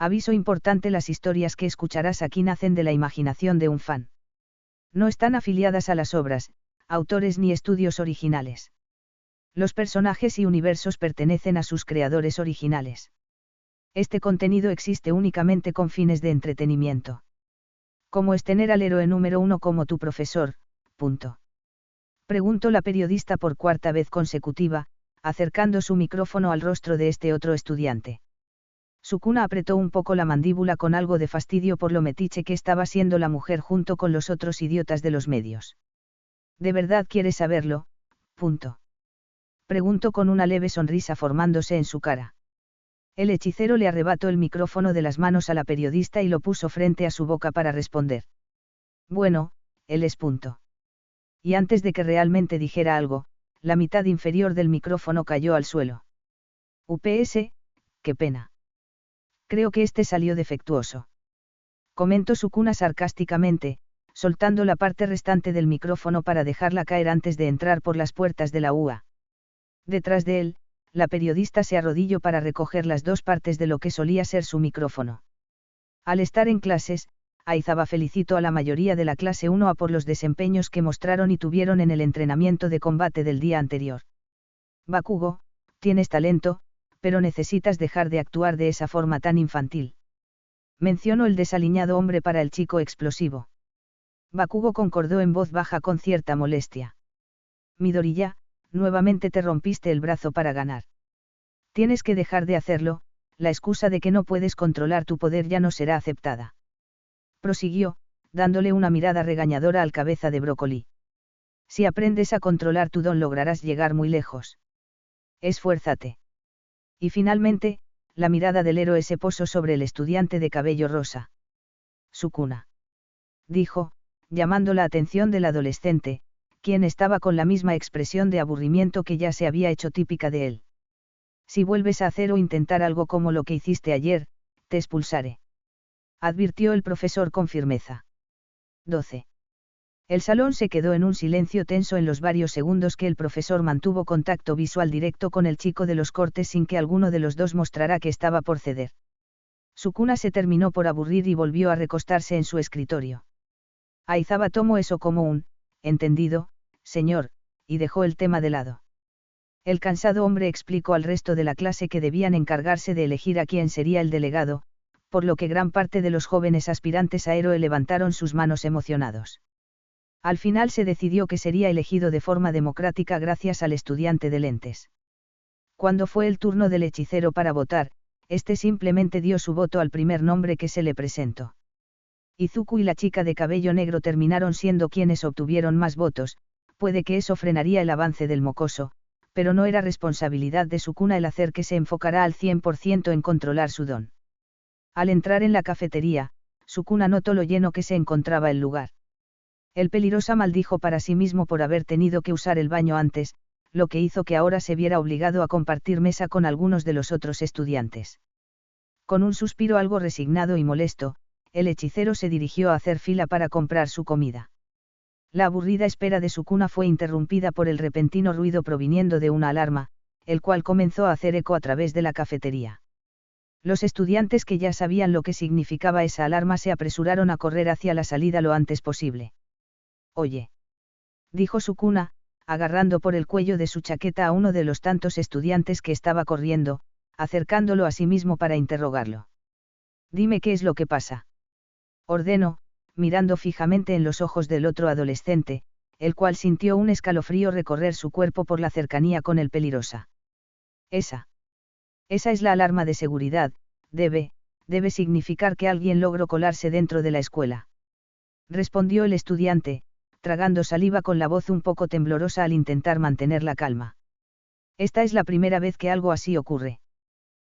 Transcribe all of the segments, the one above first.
Aviso importante: las historias que escucharás aquí nacen de la imaginación de un fan. No están afiliadas a las obras, autores ni estudios originales. Los personajes y universos pertenecen a sus creadores originales. Este contenido existe únicamente con fines de entretenimiento. ¿Cómo es tener al héroe número uno como tu profesor? Punto. Preguntó la periodista por cuarta vez consecutiva, acercando su micrófono al rostro de este otro estudiante. Sukuna apretó un poco la mandíbula con algo de fastidio por lo metiche que estaba siendo la mujer junto con los otros idiotas de los medios. ¿De verdad quieres saberlo? Punto. Preguntó con una leve sonrisa formándose en su cara. El hechicero le arrebató el micrófono de las manos a la periodista y lo puso frente a su boca para responder. Bueno, él es punto. Y antes de que realmente dijera algo, la mitad inferior del micrófono cayó al suelo. UPS, qué pena. Creo que este salió defectuoso. Comentó Sukuna sarcásticamente, soltando la parte restante del micrófono para dejarla caer antes de entrar por las puertas de la UA. Detrás de él, la periodista se arrodilló para recoger las dos partes de lo que solía ser su micrófono. Al estar en clases, Aizawa felicitó a la mayoría de la clase 1A por los desempeños que mostraron y tuvieron en el entrenamiento de combate del día anterior. Bakugo, tienes talento, pero necesitas dejar de actuar de esa forma tan infantil. Mencionó el desaliñado hombre para el chico explosivo. Bakugo concordó en voz baja con cierta molestia. Midoriya, nuevamente te rompiste el brazo para ganar. Tienes que dejar de hacerlo, la excusa de que no puedes controlar tu poder ya no será aceptada. Prosiguió, dándole una mirada regañadora al cabeza de brócoli. Si aprendes a controlar tu don lograrás llegar muy lejos. Esfuérzate. Y finalmente, la mirada del héroe se posó sobre el estudiante de cabello rosa. Sukuna. Dijo, llamando la atención del adolescente, quien estaba con la misma expresión de aburrimiento que ya se había hecho típica de él. Si vuelves a hacer o intentar algo como lo que hiciste ayer, te expulsaré. Advirtió el profesor con firmeza. 12. El salón se quedó en un silencio tenso en los varios segundos que el profesor mantuvo contacto visual directo con el chico de los cortes sin que alguno de los dos mostrara que estaba por ceder. Sukuna se terminó por aburrir y volvió a recostarse en su escritorio. Aizawa tomó eso como un, entendido, señor, y dejó el tema de lado. El cansado hombre explicó al resto de la clase que debían encargarse de elegir a quién sería el delegado, por lo que gran parte de los jóvenes aspirantes a héroe levantaron sus manos emocionados. Al final se decidió que sería elegido de forma democrática gracias al estudiante de lentes. Cuando fue el turno del hechicero para votar, este simplemente dio su voto al primer nombre que se le presentó. Izuku y la chica de cabello negro terminaron siendo quienes obtuvieron más votos, puede que eso frenaría el avance del mocoso, pero no era responsabilidad de Sukuna el hacer que se enfocara al 100% en controlar su don. Al entrar en la cafetería, Sukuna notó lo lleno que se encontraba el lugar. El peligrosa maldijo para sí mismo por haber tenido que usar el baño antes, lo que hizo que ahora se viera obligado a compartir mesa con algunos de los otros estudiantes. Con un suspiro algo resignado y molesto, el hechicero se dirigió a hacer fila para comprar su comida. La aburrida espera de Sukuna fue interrumpida por el repentino ruido proviniendo de una alarma, el cual comenzó a hacer eco a través de la cafetería. Los estudiantes que ya sabían lo que significaba esa alarma se apresuraron a correr hacia la salida lo antes posible. Oye. Dijo Sukuna, agarrando por el cuello de su chaqueta a uno de los tantos estudiantes que estaba corriendo, acercándolo a sí mismo para interrogarlo. Dime qué es lo que pasa. Ordenó, mirando fijamente en los ojos del otro adolescente, el cual sintió un escalofrío recorrer su cuerpo por la cercanía con el peligrosa. Esa es la alarma de seguridad, debe significar que alguien logró colarse dentro de la escuela. Respondió el estudiante, tragando saliva con la voz un poco temblorosa al intentar mantener la calma. Esta es la primera vez que algo así ocurre.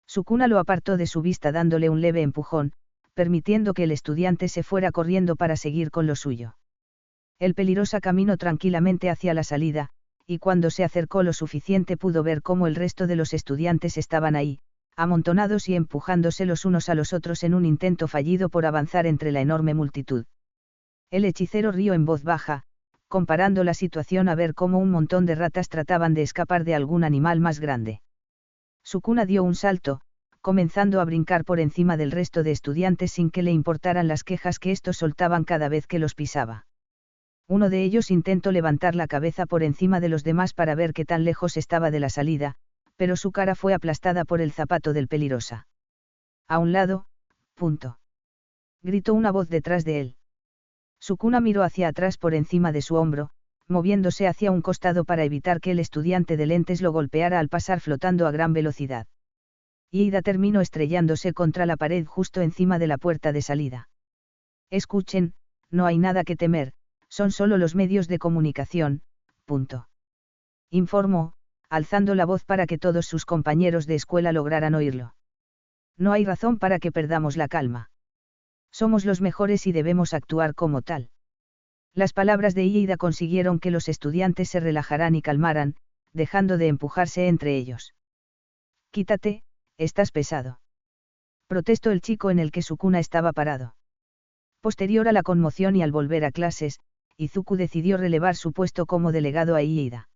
Sukuna lo apartó de su vista dándole un leve empujón, permitiendo que el estudiante se fuera corriendo para seguir con lo suyo. El peligrosa caminó tranquilamente hacia la salida, y cuando se acercó lo suficiente pudo ver cómo el resto de los estudiantes estaban ahí, amontonados y empujándose los unos a los otros en un intento fallido por avanzar entre la enorme multitud. El hechicero rió en voz baja, comparando la situación a ver cómo un montón de ratas trataban de escapar de algún animal más grande. Sukuna dio un salto, comenzando a brincar por encima del resto de estudiantes sin que le importaran las quejas que estos soltaban cada vez que los pisaba. Uno de ellos intentó levantar la cabeza por encima de los demás para ver qué tan lejos estaba de la salida, pero su cara fue aplastada por el zapato del pelirosa. A un lado, punto. Gritó una voz detrás de él. Sukuna miró hacia atrás por encima de su hombro, moviéndose hacia un costado para evitar que el estudiante de lentes lo golpeara al pasar flotando a gran velocidad. Ida terminó estrellándose contra la pared justo encima de la puerta de salida. Escuchen, no hay nada que temer, son solo los medios de comunicación, punto. Informó, alzando la voz para que todos sus compañeros de escuela lograran oírlo. No hay razón para que perdamos la calma. Somos los mejores y debemos actuar como tal. Las palabras de Ida consiguieron que los estudiantes se relajaran y calmaran, dejando de empujarse entre ellos. Quítate, estás pesado. Protestó el chico en el que Sukuna estaba parado. Posterior a la conmoción y al volver a clases, Izuku decidió relevar su puesto como delegado a Ida.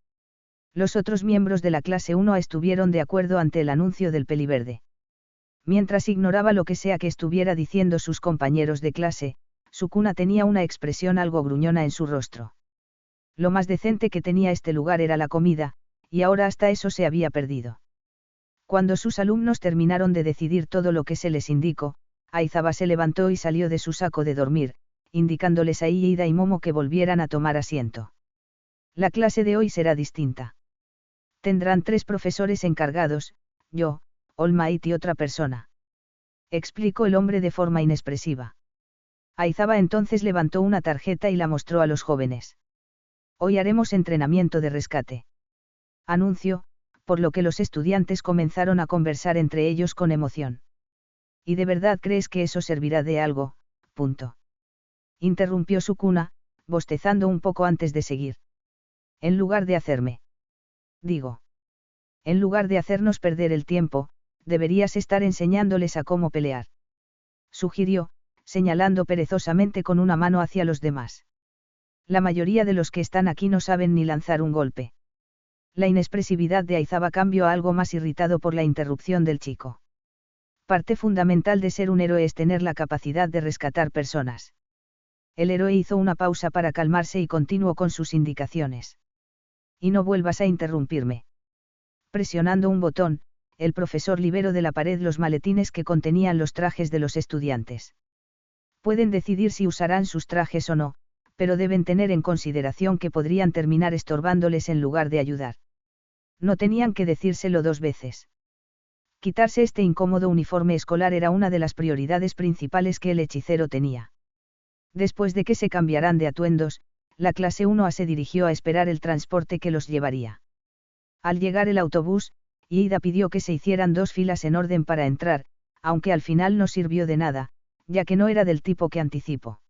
Los otros miembros de la clase 1A estuvieron de acuerdo ante el anuncio del peliverde. Mientras ignoraba lo que sea que estuviera diciendo sus compañeros de clase, Sukuna tenía una expresión algo gruñona en su rostro. Lo más decente que tenía este lugar era la comida, y ahora hasta eso se había perdido. Cuando sus alumnos terminaron de decidir todo lo que se les indicó, Aizawa se levantó y salió de su saco de dormir, indicándoles a Ida y Momo que volvieran a tomar asiento. La clase de hoy será distinta. Tendrán 3 profesores encargados, yo, All Might y otra persona. Explicó el hombre de forma inexpresiva. Aizawa entonces levantó una tarjeta y la mostró a los jóvenes. Hoy haremos entrenamiento de rescate. Anuncio, por lo que los estudiantes comenzaron a conversar entre ellos con emoción. ¿Y de verdad crees que eso servirá de algo? Punto. Interrumpió Sukuna, bostezando un poco antes de seguir. En lugar de hacerme. Digo. En lugar de hacernos perder el tiempo, deberías estar enseñándoles a cómo pelear. Sugirió, señalando perezosamente con una mano hacia los demás. La mayoría de los que están aquí no saben ni lanzar un golpe. La inexpresividad de Aizawa cambió a algo más irritado por la interrupción del chico. Parte fundamental de ser un héroe es tener la capacidad de rescatar personas. El héroe hizo una pausa para calmarse y continuó con sus indicaciones. Y no vuelvas a interrumpirme. Presionando un botón, el profesor liberó de la pared los maletines que contenían los trajes de los estudiantes. Pueden decidir si usarán sus trajes o no, pero deben tener en consideración que podrían terminar estorbándoles en lugar de ayudar. No tenían que decírselo 2 veces. Quitarse este incómodo uniforme escolar era una de las prioridades principales que el hechicero tenía. Después de que se cambiaran de atuendos, la clase 1A se dirigió a esperar el transporte que los llevaría. Al llegar el autobús, Ida pidió que se hicieran 2 filas en orden para entrar, aunque al final no sirvió de nada, ya que no era del tipo que anticipó.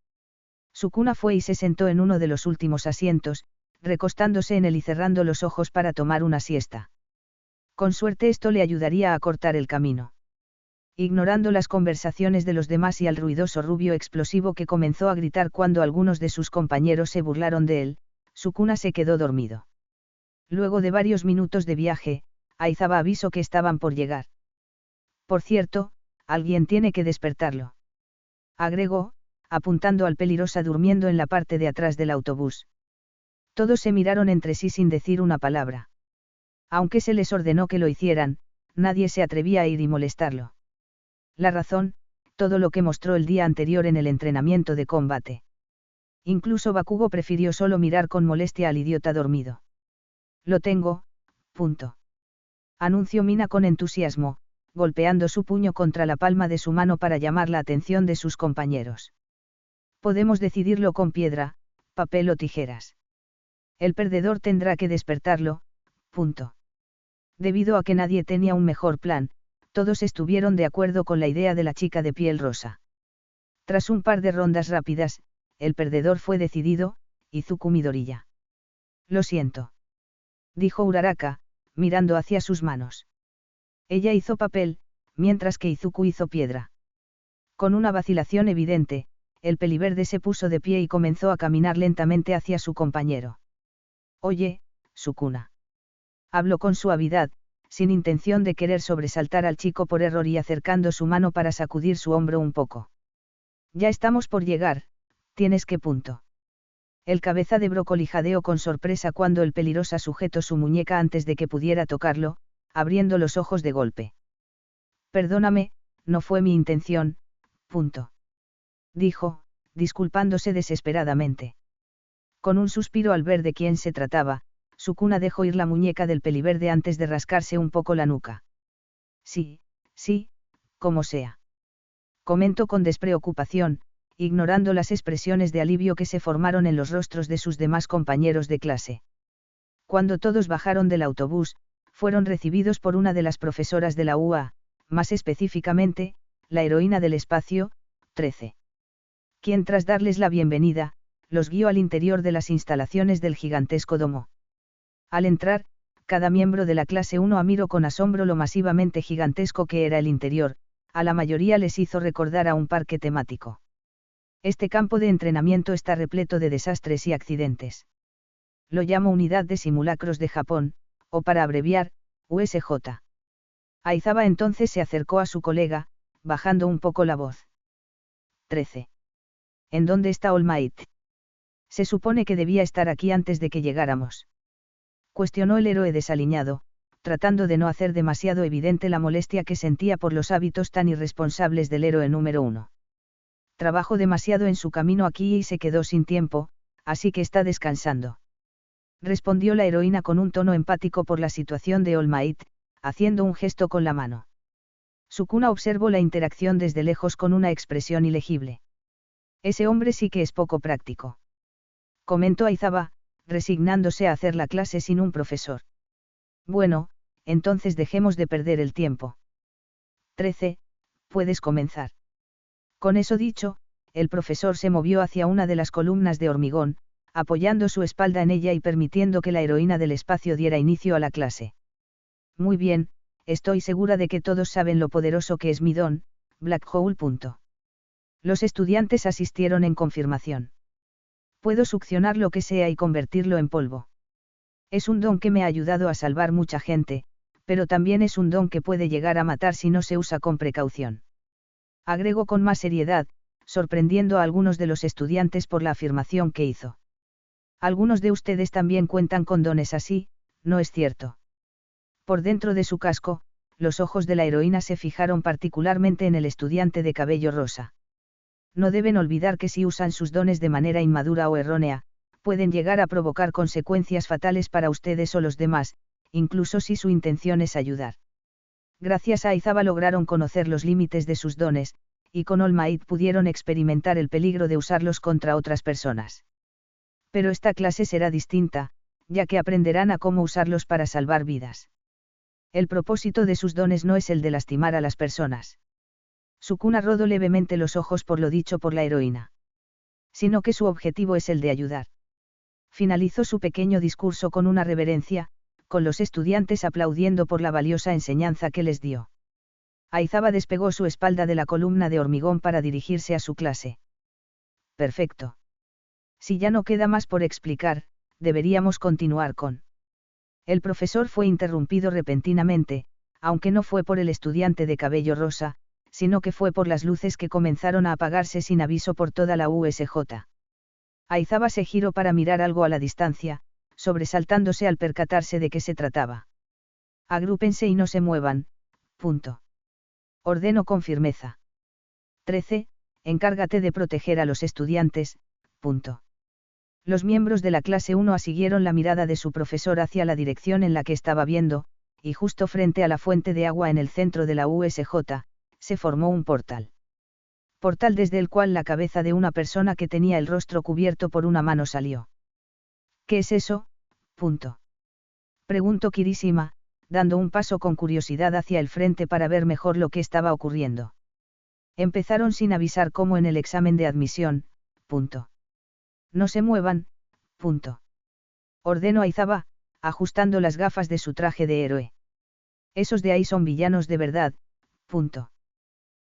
Sukuna fue y se sentó en uno de los últimos asientos, recostándose en él y cerrando los ojos para tomar una siesta. Con suerte esto le ayudaría a acortar el camino. Ignorando las conversaciones de los demás y al ruidoso rubio explosivo que comenzó a gritar cuando algunos de sus compañeros se burlaron de él, Sukuna se quedó dormido. Luego de varios minutos de viaje, Aizawa avisó que estaban por llegar. Por cierto, alguien tiene que despertarlo. Agregó, apuntando al pelirosa durmiendo en la parte de atrás del autobús. Todos se miraron entre sí sin decir una palabra. Aunque se les ordenó que lo hicieran, nadie se atrevía a ir y molestarlo. La razón, todo lo que mostró el día anterior en el entrenamiento de combate. Incluso Bakugo prefirió solo mirar con molestia al idiota dormido. Lo tengo, punto. Anunció Mina con entusiasmo, golpeando su puño contra la palma de su mano para llamar la atención de sus compañeros. Podemos decidirlo con piedra, papel o tijeras. El perdedor tendrá que despertarlo, punto. Debido a que nadie tenía un mejor plan, todos estuvieron de acuerdo con la idea de la chica de piel rosa. Tras un par de rondas rápidas, el perdedor fue decidido, Izuku Midoriya. Lo siento. Dijo Uraraka, mirando hacia sus manos. Ella hizo papel, mientras que Izuku hizo piedra. Con una vacilación evidente, el peliverde se puso de pie y comenzó a caminar lentamente hacia su compañero. Oye, Sukuna. Habló con suavidad, sin intención de querer sobresaltar al chico por error y acercando su mano para sacudir su hombro un poco. Ya estamos por llegar, tienes que punto. El cabeza de brócoli jadeó con sorpresa cuando el pelirosa sujetó su muñeca antes de que pudiera tocarlo, abriendo los ojos de golpe. Perdóname, no fue mi intención, punto. Dijo, disculpándose desesperadamente. Con un suspiro al ver de quién se trataba, Sukuna dejó ir la muñeca del peliverde antes de rascarse un poco la nuca. Sí, sí, como sea. Comentó con despreocupación, ignorando las expresiones de alivio que se formaron en los rostros de sus demás compañeros de clase. Cuando todos bajaron del autobús, fueron recibidos por una de las profesoras de la UA, más específicamente, la heroína del espacio, 13. Quien tras darles la bienvenida, los guió al interior de las instalaciones del gigantesco domo. Al entrar, cada miembro de la clase 1 miró con asombro lo masivamente gigantesco que era el interior, a la mayoría les hizo recordar a un parque temático. Este campo de entrenamiento está repleto de desastres y accidentes. Lo llamo Unidad de Simulacros de Japón, o para abreviar, USJ. Aizawa entonces se acercó a su colega, bajando un poco la voz. 13. ¿En dónde está All Might? Se supone que debía estar aquí antes de que llegáramos. Cuestionó el héroe desaliñado, tratando de no hacer demasiado evidente la molestia que sentía por los hábitos tan irresponsables del héroe número 1. Trabajó demasiado en su camino aquí y se quedó sin tiempo, así que está descansando. Respondió la heroína con un tono empático por la situación de All Might, haciendo un gesto con la mano. Sukuna observó la interacción desde lejos con una expresión ilegible. Ese hombre sí que es poco práctico. Comentó Aizawa, resignándose a hacer la clase sin un profesor. Bueno, entonces dejemos de perder el tiempo. 13. Puedes comenzar. Con eso dicho, el profesor se movió hacia una de las columnas de hormigón, apoyando su espalda en ella y permitiendo que la heroína del espacio diera inicio a la clase. Muy bien, estoy segura de que todos saben lo poderoso que es mi don, Black Hole. Los estudiantes asistieron en confirmación. Puedo succionar lo que sea y convertirlo en polvo. Es un don que me ha ayudado a salvar mucha gente, pero también es un don que puede llegar a matar si no se usa con precaución. Agregó con más seriedad, sorprendiendo a algunos de los estudiantes por la afirmación que hizo. Algunos de ustedes también cuentan con dones así, ¿no es cierto? Por dentro de su casco, los ojos de la heroína se fijaron particularmente en el estudiante de cabello rosa. No deben olvidar que si usan sus dones de manera inmadura o errónea, pueden llegar a provocar consecuencias fatales para ustedes o los demás, incluso si su intención es ayudar. Gracias a Aizawa lograron conocer los límites de sus dones, y con All Might pudieron experimentar el peligro de usarlos contra otras personas. Pero esta clase será distinta, ya que aprenderán a cómo usarlos para salvar vidas. El propósito de sus dones no es el de lastimar a las personas. Sukuna rodó levemente los ojos por lo dicho por la heroína. Sino que su objetivo es el de ayudar. Finalizó su pequeño discurso con una reverencia, con los estudiantes aplaudiendo por la valiosa enseñanza que les dio. Aizawa despegó su espalda de la columna de hormigón para dirigirse a su clase. Perfecto. Si ya no queda más por explicar, deberíamos continuar con. El profesor fue interrumpido repentinamente, aunque no fue por el estudiante de cabello rosa, sino que fue por las luces que comenzaron a apagarse sin aviso por toda la USJ. Aizawa se giró para mirar algo a la distancia, sobresaltándose al percatarse de qué se trataba. Agrúpense y no se muevan, punto. Ordenó con firmeza. 13. Encárgate de proteger a los estudiantes, punto. Los miembros de la clase 1 siguieron la mirada de su profesor hacia la dirección en la que estaba viendo, y justo frente a la fuente de agua en el centro de la USJ, se formó un portal. Portal desde el cual la cabeza de una persona que tenía el rostro cubierto por una mano salió. ¿Qué es eso? Punto. Preguntó Kirishima, dando un paso con curiosidad hacia el frente para ver mejor lo que estaba ocurriendo. Empezaron sin avisar como en el examen de admisión, punto. No se muevan, punto. Ordenó Aizawa, ajustando las gafas de su traje de héroe. Esos de ahí son villanos de verdad, punto.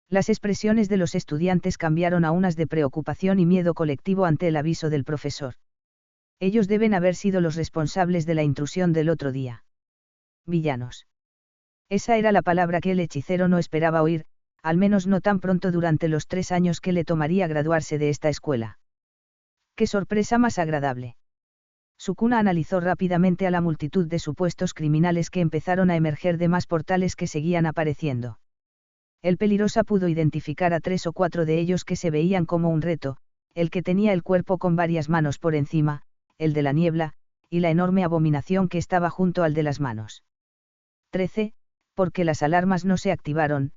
Las expresiones de los estudiantes cambiaron a unas de preocupación y miedo colectivo ante el aviso del profesor. Ellos deben haber sido los responsables de la intrusión del otro día. Villanos. Esa era la palabra que el hechicero no esperaba oír, al menos no tan pronto durante los 3 años que le tomaría graduarse de esta escuela. ¡Qué sorpresa más agradable! Sukuna analizó rápidamente a la multitud de supuestos criminales que empezaron a emerger de más portales que seguían apareciendo. El Pelirosa pudo identificar a 3 o 4 de ellos que se veían como un reto, el que tenía el cuerpo con varias manos por encima, el de la niebla, y la enorme abominación que estaba junto al de las manos. 13, ¿por qué las alarmas no se activaron?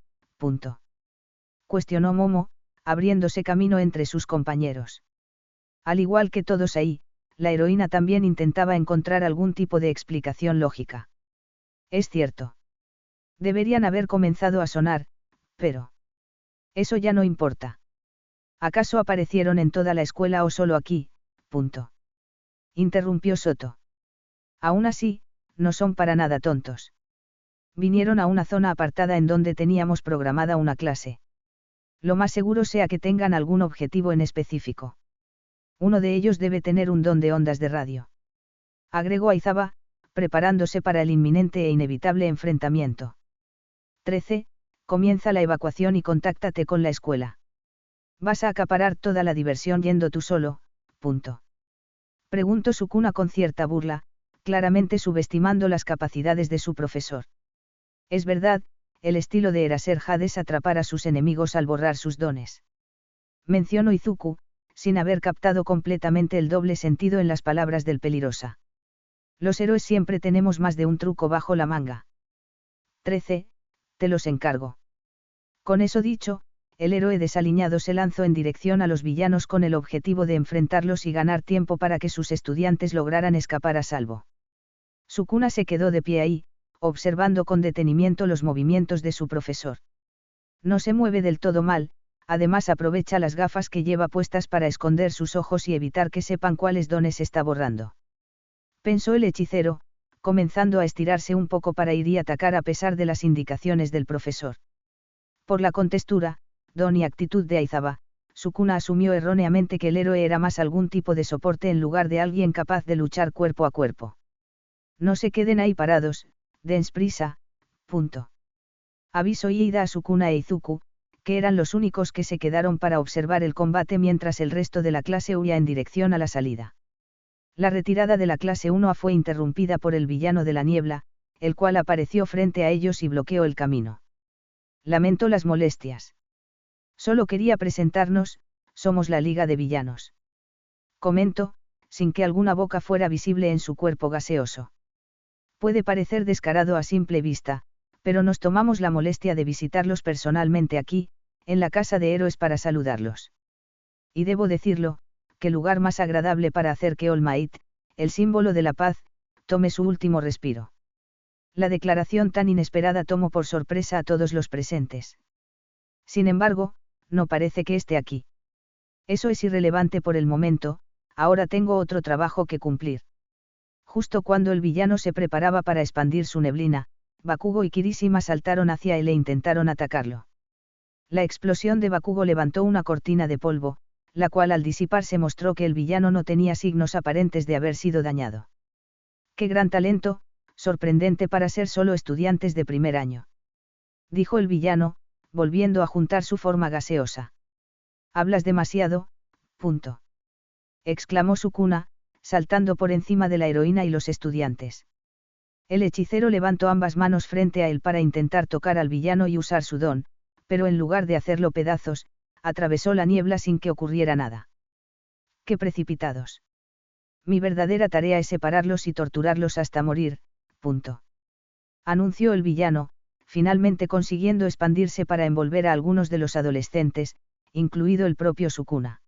Cuestionó Momo, abriéndose camino entre sus compañeros. Al igual que todos ahí, la heroína también intentaba encontrar algún tipo de explicación lógica. Es cierto. Deberían haber comenzado a sonar, pero... Eso ya no importa. ¿Acaso aparecieron en toda la escuela o solo aquí? Interrumpió Soto. Aún así, no son para nada tontos. Vinieron a una zona apartada en donde teníamos programada una clase. Lo más seguro sea que tengan algún objetivo en específico. Uno de ellos debe tener un don de ondas de radio. Agregó Aizawa, preparándose para el inminente e inevitable enfrentamiento. 13. Comienza la evacuación y contáctate con la escuela. Vas a acaparar toda la diversión yendo tú solo. Preguntó Sukuna con cierta burla, claramente subestimando las capacidades de su profesor. Es verdad, el estilo de Eraserhead es atrapar a sus enemigos al borrar sus dones. Mencionó Izuku, sin haber captado completamente el doble sentido en las palabras del Pelirosa. Los héroes siempre tenemos más de un truco bajo la manga. 13. Te los encargo. Con eso dicho, el héroe desaliñado se lanzó en dirección a los villanos con el objetivo de enfrentarlos y ganar tiempo para que sus estudiantes lograran escapar a salvo. Sukuna se quedó de pie ahí, observando con detenimiento los movimientos de su profesor. No se mueve del todo mal, además aprovecha las gafas que lleva puestas para esconder sus ojos y evitar que sepan cuáles dones está borrando. Pensó el hechicero, comenzando a estirarse un poco para ir y atacar a pesar de las indicaciones del profesor. Por la contextura, don y actitud de Aizawa, Sukuna asumió erróneamente que el héroe era más algún tipo de soporte en lugar de alguien capaz de luchar cuerpo a cuerpo. No se queden ahí parados, dense prisa. Avisó Iida a Sukuna e Izuku, que eran los únicos que se quedaron para observar el combate mientras el resto de la clase huía en dirección a la salida. La retirada de la clase 1A fue interrumpida por el villano de la niebla, el cual apareció frente a ellos y bloqueó el camino. Lamentó las molestias. Solo quería presentarnos, somos la Liga de Villanos. Comentó, sin que alguna boca fuera visible en su cuerpo gaseoso. Puede parecer descarado a simple vista, pero nos tomamos la molestia de visitarlos personalmente aquí, en la Casa de Héroes para saludarlos. Y debo decirlo, qué lugar más agradable para hacer que All Might, el símbolo de la paz, tome su último respiro. La declaración tan inesperada tomó por sorpresa a todos los presentes. Sin embargo, no parece que esté aquí. Eso es irrelevante por el momento, ahora tengo otro trabajo que cumplir. Justo cuando el villano se preparaba para expandir su neblina, Bakugo y Kirishima saltaron hacia él e intentaron atacarlo. La explosión de Bakugo levantó una cortina de polvo, la cual al disiparse mostró que el villano no tenía signos aparentes de haber sido dañado. ¡Qué gran talento, sorprendente para ser solo estudiantes de primer año! Dijo el villano, volviendo a juntar su forma gaseosa. Hablas demasiado, exclamó Sukuna, saltando por encima de la heroína y los estudiantes. El hechicero levantó ambas manos frente a él para intentar tocar al villano y usar su don, pero en lugar de hacerlo pedazos, atravesó la niebla sin que ocurriera nada. ¡Qué precipitados! Mi verdadera tarea es separarlos y torturarlos hasta morir, anunció el villano, finalmente consiguiendo expandirse para envolver a algunos de los adolescentes, incluido el propio Sukuna.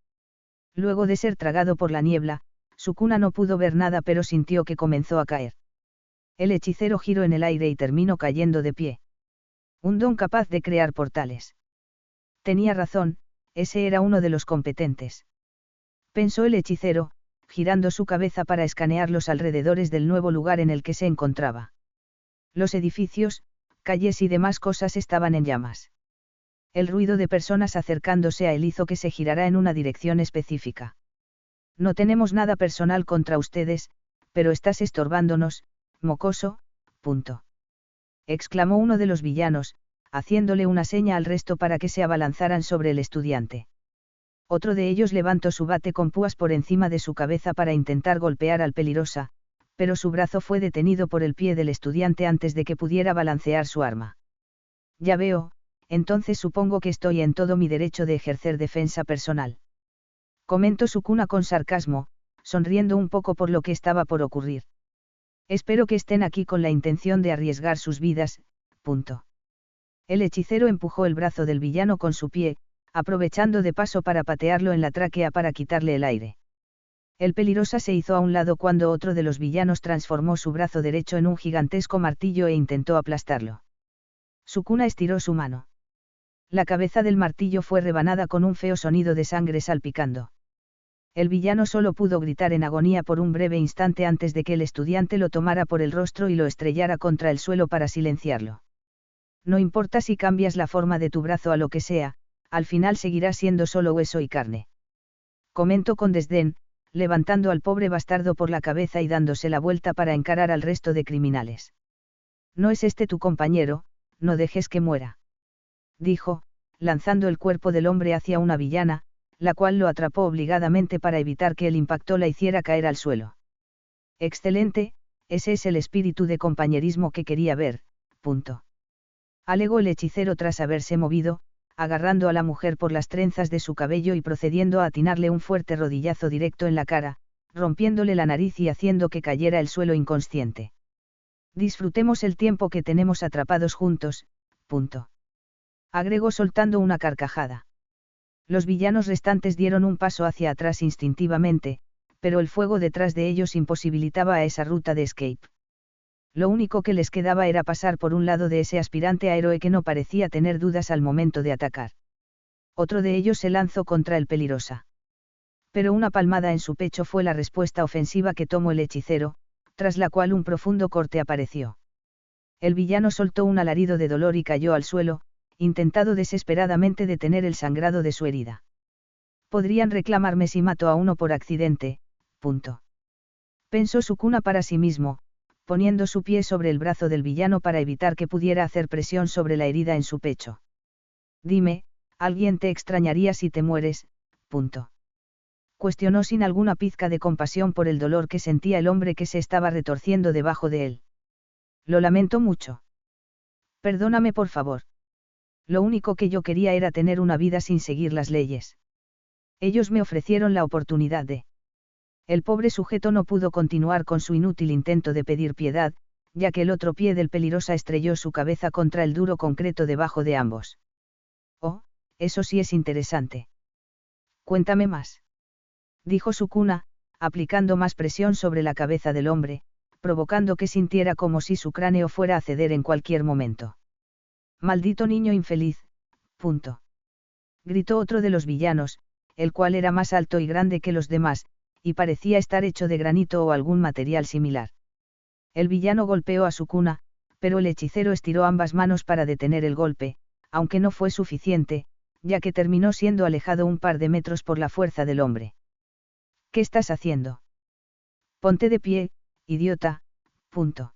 Luego de ser tragado por la niebla, Sukuna no pudo ver nada pero sintió que comenzó a caer. El hechicero giró en el aire y terminó cayendo de pie. Un don capaz de crear portales. Tenía razón, ese era uno de los competentes. Pensó el hechicero, girando su cabeza para escanear los alrededores del nuevo lugar en el que se encontraba. Los edificios, calles y demás cosas estaban en llamas. El ruido de personas acercándose a él hizo que se girara en una dirección específica. No tenemos nada personal contra ustedes, pero estás estorbándonos, mocoso. exclamó uno de los villanos, haciéndole una seña al resto para que se abalanzaran sobre el estudiante. Otro de ellos levantó su bate con púas por encima de su cabeza para intentar golpear al peligrosa, pero su brazo fue detenido por el pie del estudiante antes de que pudiera balancear su arma. Ya veo, entonces supongo que estoy en todo mi derecho de ejercer defensa personal. Comentó Sukuna con sarcasmo, sonriendo un poco por lo que estaba por ocurrir. Espero que estén aquí con la intención de arriesgar sus vidas, punto. El hechicero empujó el brazo del villano con su pie, aprovechando de paso para patearlo en la tráquea para quitarle el aire. El peligrosa se hizo a un lado cuando otro de los villanos transformó su brazo derecho en un gigantesco martillo e intentó aplastarlo. Sukuna estiró su mano. La cabeza del martillo fue rebanada con un feo sonido de sangre salpicando. El villano solo pudo gritar en agonía por un breve instante antes de que el estudiante lo tomara por el rostro y lo estrellara contra el suelo para silenciarlo. No importa si cambias la forma de tu brazo a lo que sea, al final seguirá siendo solo hueso y carne. Comentó con desdén, levantando al pobre bastardo por la cabeza y dándose la vuelta para encarar al resto de criminales. No es este tu compañero, no dejes que muera. Dijo, lanzando el cuerpo del hombre hacia una villana, la cual lo atrapó obligadamente para evitar que el impacto la hiciera caer al suelo. Excelente, ese es el espíritu de compañerismo que quería ver, punto. Alegó el hechicero tras haberse movido, agarrando a la mujer por las trenzas de su cabello y procediendo a atinarle un fuerte rodillazo directo en la cara, rompiéndole la nariz y haciendo que cayera al suelo inconsciente. Disfrutemos el tiempo que tenemos atrapados juntos, punto. Agregó soltando una carcajada. Los villanos restantes dieron un paso hacia atrás instintivamente, pero el fuego detrás de ellos imposibilitaba a esa ruta de escape. Lo único que les quedaba era pasar por un lado de ese aspirante a héroe que no parecía tener dudas al momento de atacar. Otro de ellos se lanzó contra el peligrosa. Pero una palmada en su pecho fue la respuesta ofensiva que tomó el hechicero, tras la cual un profundo corte apareció. El villano soltó un alarido de dolor y cayó al suelo, intentando desesperadamente detener el sangrado de su herida. Podrían reclamarme si mato a uno por accidente, punto. Pensó Sukuna para sí mismo, poniendo su pie sobre el brazo del villano para evitar que pudiera hacer presión sobre la herida en su pecho. Dime, alguien te extrañaría si te mueres, punto. Cuestionó sin alguna pizca de compasión por el dolor que sentía el hombre que se estaba retorciendo debajo de él. Lo lamento mucho. Perdóname por favor. Lo único que yo quería era tener una vida sin seguir las leyes. Ellos me ofrecieron la oportunidad de... El pobre sujeto no pudo continuar con su inútil intento de pedir piedad, ya que el otro pie del peligrosa estrelló su cabeza contra el duro concreto debajo de ambos. Oh, eso sí es interesante. Cuéntame más. Dijo Sukuna, aplicando más presión sobre la cabeza del hombre, provocando que sintiera como si su cráneo fuera a ceder en cualquier momento. Maldito niño infeliz, punto. Gritó otro de los villanos, el cual era más alto y grande que los demás, y parecía estar hecho de granito o algún material similar. El villano golpeó a Sukuna, pero el hechicero estiró ambas manos para detener el golpe, aunque no fue suficiente, ya que terminó siendo alejado un par de metros por la fuerza del hombre. ¿Qué estás haciendo? Ponte de pie, idiota, punto.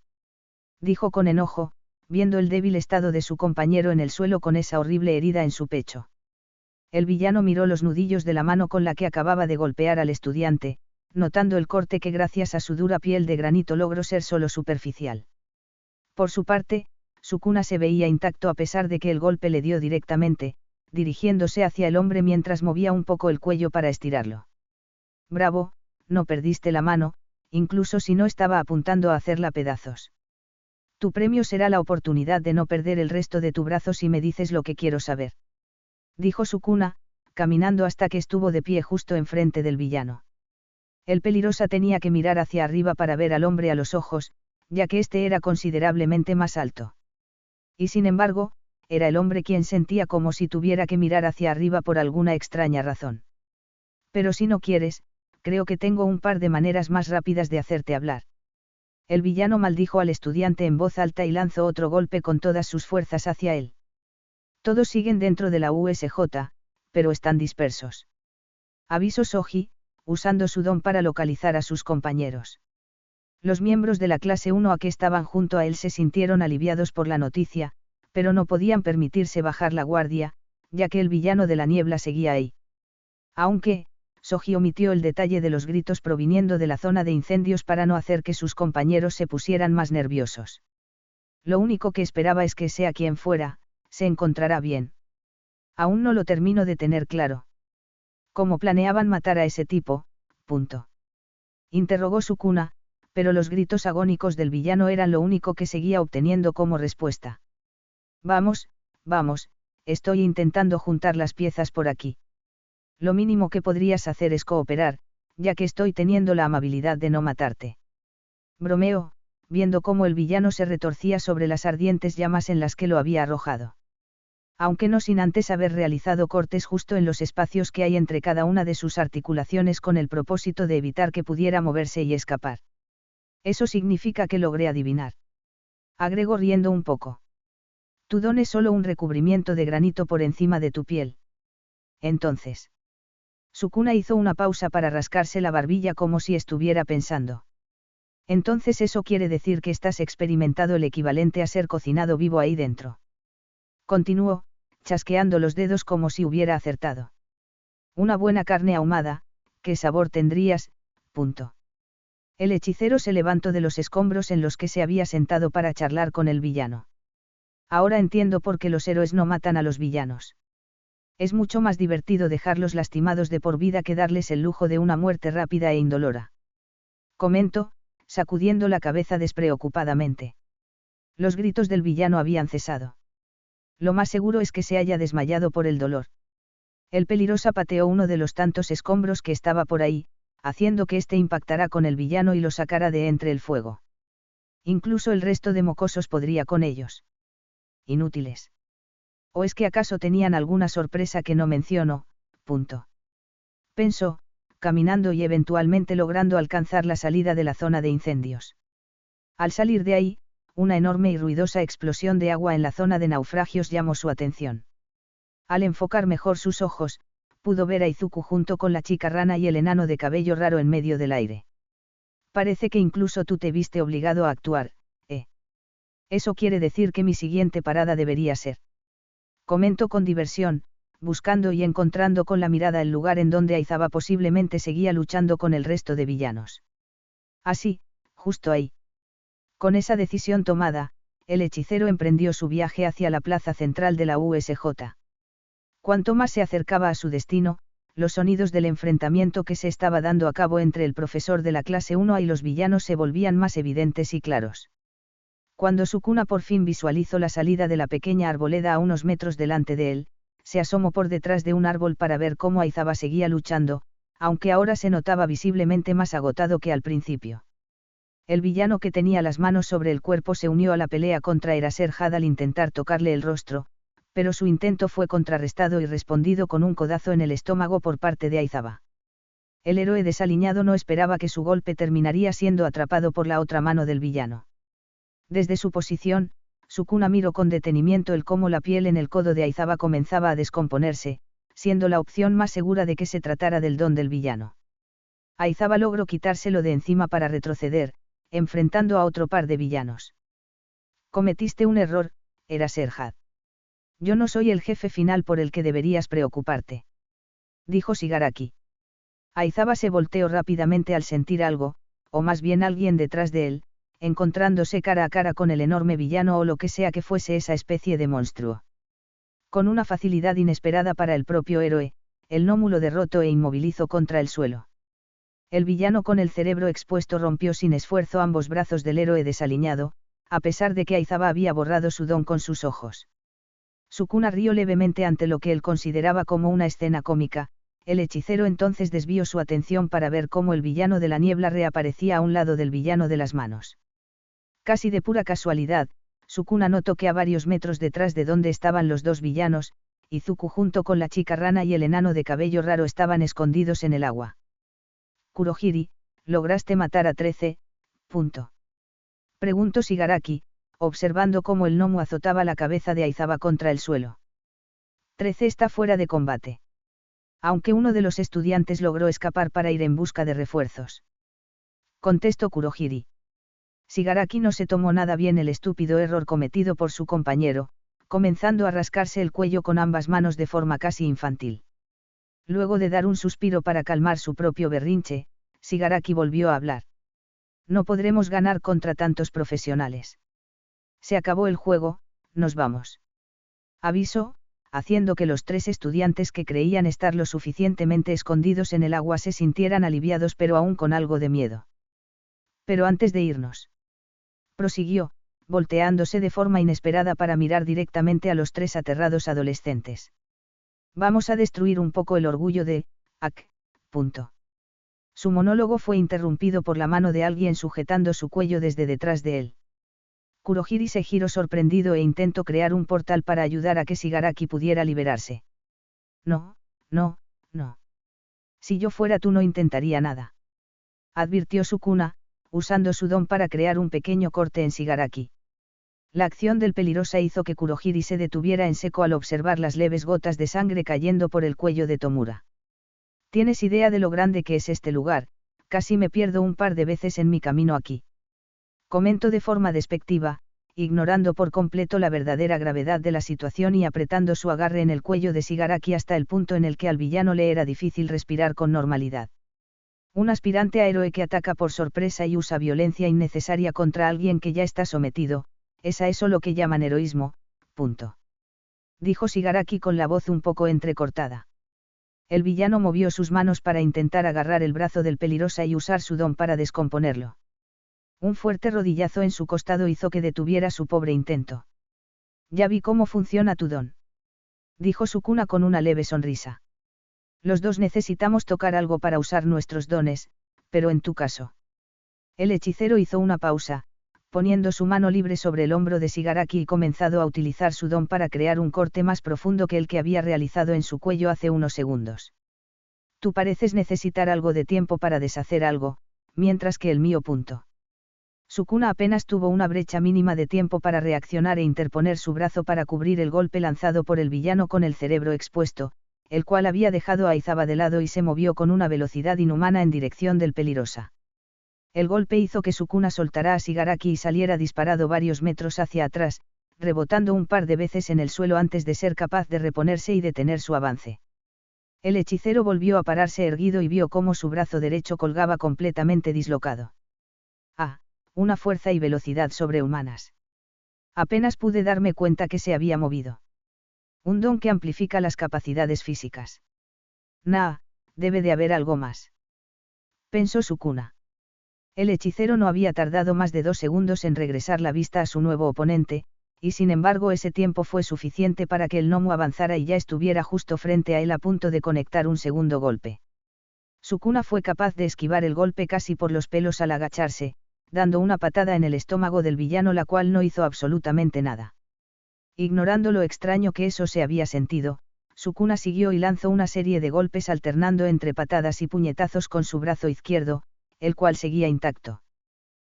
Dijo con enojo, viendo el débil estado de su compañero en el suelo con esa horrible herida en su pecho. El villano miró los nudillos de la mano con la que acababa de golpear al estudiante, notando el corte que gracias a su dura piel de granito logró ser solo superficial. Por su parte, Sukuna se veía intacto a pesar de que el golpe le dio directamente, dirigiéndose hacia el hombre mientras movía un poco el cuello para estirarlo. Bravo, no perdiste la mano, incluso si no estaba apuntando a hacerla pedazos. Tu premio será la oportunidad de no perder el resto de tu brazo si me dices lo que quiero saber. Dijo Sukuna, caminando hasta que estuvo de pie justo enfrente del villano. El peligrosa tenía que mirar hacia arriba para ver al hombre a los ojos, ya que éste era considerablemente más alto. Y sin embargo, era el hombre quien sentía como si tuviera que mirar hacia arriba por alguna extraña razón. Pero si no quieres, creo que tengo un par de maneras más rápidas de hacerte hablar. El villano maldijo al estudiante en voz alta y lanzó otro golpe con todas sus fuerzas hacia él. Todos siguen dentro de la USJ, pero están dispersos. Avisó Soji, usando su don para localizar a sus compañeros. Los miembros de la clase 1A que estaban junto a él se sintieron aliviados por la noticia, pero no podían permitirse bajar la guardia, ya que el villano de la niebla seguía ahí. Aunque, Soji omitió el detalle de los gritos proviniendo de la zona de incendios para no hacer que sus compañeros se pusieran más nerviosos. Lo único que esperaba es que sea quien fuera, se encontrará bien. Aún no lo termino de tener claro. ¿Cómo planeaban matar a ese tipo? Punto. Interrogó Sukuna, pero los gritos agónicos del villano eran lo único que seguía obteniendo como respuesta. Vamos, vamos, estoy intentando juntar las piezas por aquí. Lo mínimo que podrías hacer es cooperar, ya que estoy teniendo la amabilidad de no matarte. Bromeó, viendo cómo el villano se retorcía sobre las ardientes llamas en las que lo había arrojado. Aunque no sin antes haber realizado cortes justo en los espacios que hay entre cada una de sus articulaciones con el propósito de evitar que pudiera moverse y escapar. Eso significa que logré adivinar. Agregó riendo un poco. Tu don es solo un recubrimiento de granito por encima de tu piel. Entonces. Sukuna hizo una pausa para rascarse la barbilla como si estuviera pensando. Entonces eso quiere decir que estás experimentado el equivalente a ser cocinado vivo ahí dentro. Continuó, chasqueando los dedos como si hubiera acertado. Una buena carne ahumada, ¿qué sabor tendrías? Punto. El hechicero se levantó de los escombros en los que se había sentado para charlar con el villano. Ahora entiendo por qué los héroes no matan a los villanos. Es mucho más divertido dejarlos lastimados de por vida que darles el lujo de una muerte rápida e indolora. Comentó, sacudiendo la cabeza despreocupadamente. Los gritos del villano habían cesado. Lo más seguro es que se haya desmayado por el dolor. El peligrosa pateó uno de los tantos escombros que estaba por ahí, haciendo que éste impactara con el villano y lo sacara de entre el fuego. Incluso el resto de mocosos podría con ellos. Inútiles. ¿O es que acaso tenían alguna sorpresa que no menciono? Punto. Pensó, caminando y eventualmente logrando alcanzar la salida de la zona de incendios. Al salir de ahí, una enorme y ruidosa explosión de agua en la zona de naufragios llamó su atención. Al enfocar mejor sus ojos, pudo ver a Izuku junto con la chica rana y el enano de cabello raro en medio del aire. Parece que incluso tú te viste obligado a actuar, ¿eh? Eso quiere decir que mi siguiente parada debería ser. Comentó con diversión, buscando y encontrando con la mirada el lugar en donde Aizawa posiblemente seguía luchando con el resto de villanos. Así, justo ahí. Con esa decisión tomada, el hechicero emprendió su viaje hacia la plaza central de la USJ. Cuanto más se acercaba a su destino, los sonidos del enfrentamiento que se estaba dando a cabo entre el profesor de la clase 1 y los villanos se volvían más evidentes y claros. Cuando Sukuna por fin visualizó la salida de la pequeña arboleda a unos metros delante de él, se asomó por detrás de un árbol para ver cómo Aizawa seguía luchando, aunque ahora se notaba visiblemente más agotado que al principio. El villano que tenía las manos sobre el cuerpo se unió a la pelea contra Eraserhead al intentar tocarle el rostro, pero su intento fue contrarrestado y respondido con un codazo en el estómago por parte de Aizawa. El héroe desaliñado no esperaba que su golpe terminaría siendo atrapado por la otra mano del villano. Desde su posición, Sukuna miró con detenimiento el cómo la piel en el codo de Aizawa comenzaba a descomponerse, siendo la opción más segura de que se tratara del don del villano. Aizawa logró quitárselo de encima para retroceder, enfrentando a otro par de villanos. Cometiste un error, Eraserhead. Yo no soy el jefe final por el que deberías preocuparte. Dijo Shigaraki. Aizawa se volteó rápidamente al sentir algo, o más bien alguien detrás de él, encontrándose cara a cara con el enorme villano o lo que sea que fuese esa especie de monstruo. Con una facilidad inesperada para el propio héroe, el gnomo lo derrotó e inmovilizó contra el suelo. El villano con el cerebro expuesto rompió sin esfuerzo ambos brazos del héroe desaliñado, a pesar de que Aizawa había borrado su don con sus ojos. Sukuna rió levemente ante lo que él consideraba como una escena cómica. El hechicero entonces desvió su atención para ver cómo el villano de la niebla reaparecía a un lado del villano de las manos. Casi de pura casualidad, Sukuna notó que a varios metros detrás de donde estaban los dos villanos, Izuku junto con la chica rana y el enano de cabello raro estaban escondidos en el agua. Kurohiri, lograste matar a 13, punto. Preguntó Shigaraki, observando cómo el gnomo azotaba la cabeza de Aizawa contra el suelo. 13 está fuera de combate. Aunque uno de los estudiantes logró escapar para ir en busca de refuerzos. Contestó Kurohiri. Shigaraki no se tomó nada bien el estúpido error cometido por su compañero, comenzando a rascarse el cuello con ambas manos de forma casi infantil. Luego de dar un suspiro para calmar su propio berrinche, Shigaraki volvió a hablar. No podremos ganar contra tantos profesionales. Se acabó el juego, nos vamos. Avisó, haciendo que los 3 estudiantes que creían estar lo suficientemente escondidos en el agua se sintieran aliviados pero aún con algo de miedo. Pero antes de irnos. Prosiguió, volteándose de forma inesperada para mirar directamente a los 3 aterrados adolescentes. Vamos a destruir un poco el orgullo de, Ak. Su monólogo fue interrumpido por la mano de alguien sujetando su cuello desde detrás de él. Kurohiri se giró sorprendido e intentó crear un portal para ayudar a que Shigaraki pudiera liberarse. No, no, no. Si yo fuera tú no intentaría nada. Advirtió Sukuna, usando su don para crear un pequeño corte en Shigaraki. La acción del peligrosa hizo que Kurohiri se detuviera en seco al observar las leves gotas de sangre cayendo por el cuello de Tomura. ¿Tienes idea de lo grande que es este lugar? Casi me pierdo un par de veces en mi camino aquí. Comentó de forma despectiva, ignorando por completo la verdadera gravedad de la situación y apretando su agarre en el cuello de Shigaraki hasta el punto en el que al villano le era difícil respirar con normalidad. Un aspirante a héroe que ataca por sorpresa y usa violencia innecesaria contra alguien que ya está sometido, es a eso lo que llaman heroísmo, punto. Dijo Shigaraki con la voz un poco entrecortada. El villano movió sus manos para intentar agarrar el brazo del peligrosa y usar su don para descomponerlo. Un fuerte rodillazo en su costado hizo que detuviera su pobre intento. Ya vi cómo funciona tu don. Dijo Sukuna con una leve sonrisa. Los dos necesitamos tocar algo para usar nuestros dones, pero en tu caso. El hechicero hizo una pausa, poniendo su mano libre sobre el hombro de Shigaraki y comenzado a utilizar su don para crear un corte más profundo que el que había realizado en su cuello hace unos segundos. Tú pareces necesitar algo de tiempo para deshacer algo, mientras que el mío. Sukuna apenas tuvo una brecha mínima de tiempo para reaccionar e interponer su brazo para cubrir el golpe lanzado por el villano con el cerebro expuesto, el cual había dejado a Aizawa de lado y se movió con una velocidad inhumana en dirección del peligrosa. El golpe hizo que Sukuna soltara a Shigaraki y saliera disparado varios metros hacia atrás, rebotando un par de veces en el suelo antes de ser capaz de reponerse y detener su avance. El hechicero volvió a pararse erguido y vio cómo su brazo derecho colgaba completamente dislocado. Una fuerza y velocidad sobrehumanas. Apenas pude darme cuenta que se había movido. Un don que amplifica las capacidades físicas. Debe de haber algo más. Pensó Sukuna. El hechicero no había tardado más de 2 segundos en regresar la vista a su nuevo oponente, y sin embargo ese tiempo fue suficiente para que el gnomo avanzara y ya estuviera justo frente a él a punto de conectar un segundo golpe. Sukuna fue capaz de esquivar el golpe casi por los pelos al agacharse, dando una patada en el estómago del villano la cual no hizo absolutamente nada. Ignorando lo extraño que eso se había sentido, Sukuna siguió y lanzó una serie de golpes alternando entre patadas y puñetazos con su brazo izquierdo, el cual seguía intacto.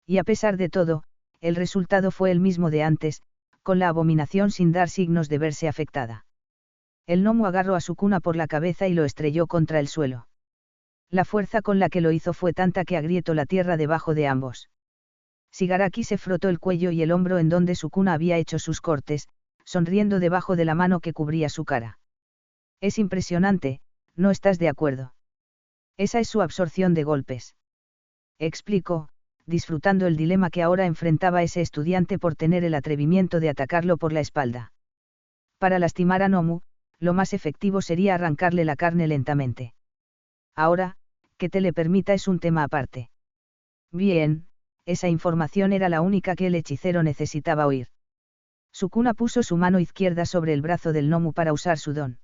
Y a pesar de todo, el resultado fue el mismo de antes, con la abominación sin dar signos de verse afectada. El gnomo agarró a Sukuna por la cabeza y lo estrelló contra el suelo. La fuerza con la que lo hizo fue tanta que agrietó la tierra debajo de ambos. Shigaraki se frotó el cuello y el hombro en donde Sukuna había hecho sus cortes, sonriendo debajo de la mano que cubría su cara. Es impresionante, ¿no estás de acuerdo? Esa es su absorción de golpes. Explicó, disfrutando el dilema que ahora enfrentaba ese estudiante por tener el atrevimiento de atacarlo por la espalda. Para lastimar a Nomu, lo más efectivo sería arrancarle la carne lentamente. Ahora, que te le permita es un tema aparte. Bien, esa información era la única que el hechicero necesitaba oír. Sukuna puso su mano izquierda sobre el brazo del gnomo para usar su don.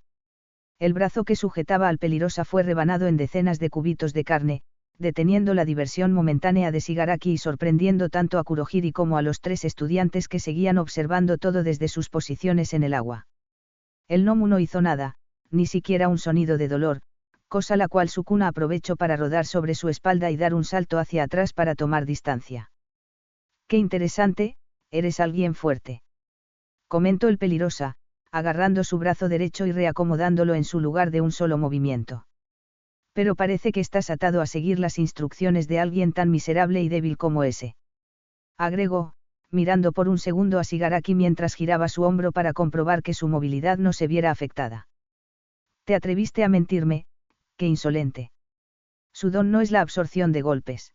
El brazo que sujetaba al peligrosa fue rebanado en decenas de cubitos de carne, deteniendo la diversión momentánea de Shigaraki y sorprendiendo tanto a Kurohiri como a los 3 estudiantes que seguían observando todo desde sus posiciones en el agua. El gnomo no hizo nada, ni siquiera un sonido de dolor, cosa la cual Sukuna aprovechó para rodar sobre su espalda y dar un salto hacia atrás para tomar distancia. Qué interesante, eres alguien fuerte. Comentó el peligrosa, agarrando su brazo derecho y reacomodándolo en su lugar de un solo movimiento. Pero parece que estás atado a seguir las instrucciones de alguien tan miserable y débil como ese. agregó, mirando por un segundo a Shigaraki mientras giraba su hombro para comprobar que su movilidad no se viera afectada. Te atreviste a mentirme, qué insolente. Su don no es la absorción de golpes.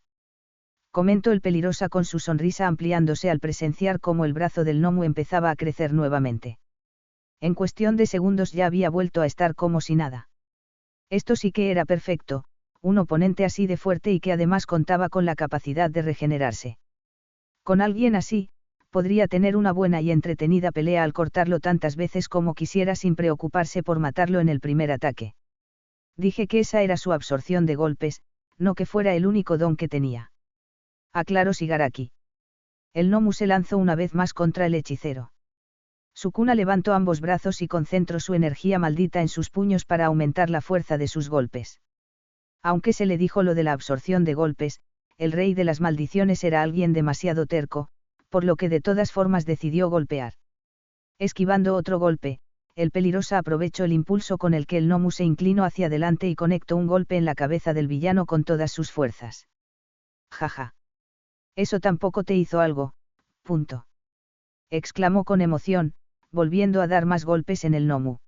Comentó el Pelirosa con su sonrisa ampliándose al presenciar cómo el brazo del gnomo empezaba a crecer nuevamente. En cuestión de segundos ya había vuelto a estar como si nada. Esto sí que era perfecto, un oponente así de fuerte y que además contaba con la capacidad de regenerarse. Con alguien así, podría tener una buena y entretenida pelea al cortarlo tantas veces como quisiera sin preocuparse por matarlo en el primer ataque. Dije que esa era su absorción de golpes, no que fuera el único don que tenía. Aclaró Shigaraki. El gnomo se lanzó una vez más contra el hechicero. Sukuna levantó ambos brazos y concentró su energía maldita en sus puños para aumentar la fuerza de sus golpes. Aunque se le dijo lo de la absorción de golpes, el rey de las maldiciones era alguien demasiado terco, por lo que de todas formas decidió golpear. Esquivando otro golpe, el Pelirosa aprovechó el impulso con el que el gnomo se inclinó hacia adelante y conectó un golpe en la cabeza del villano con todas sus fuerzas. Jaja. Eso tampoco te hizo algo, punto. Exclamó con emoción, volviendo a dar más golpes en el gnomo.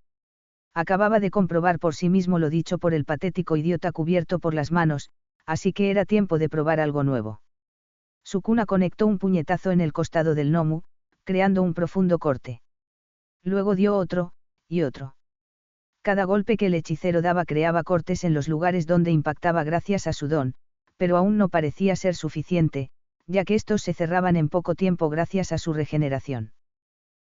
Acababa de comprobar por sí mismo lo dicho por el patético idiota cubierto por las manos, así que era tiempo de probar algo nuevo. Sukuna conectó un puñetazo en el costado del gnomo, creando un profundo corte. Luego dio otro, y otro. Cada golpe que el hechicero daba creaba cortes en los lugares donde impactaba gracias a su don, pero aún no parecía ser suficiente, ya que estos se cerraban en poco tiempo gracias a su regeneración.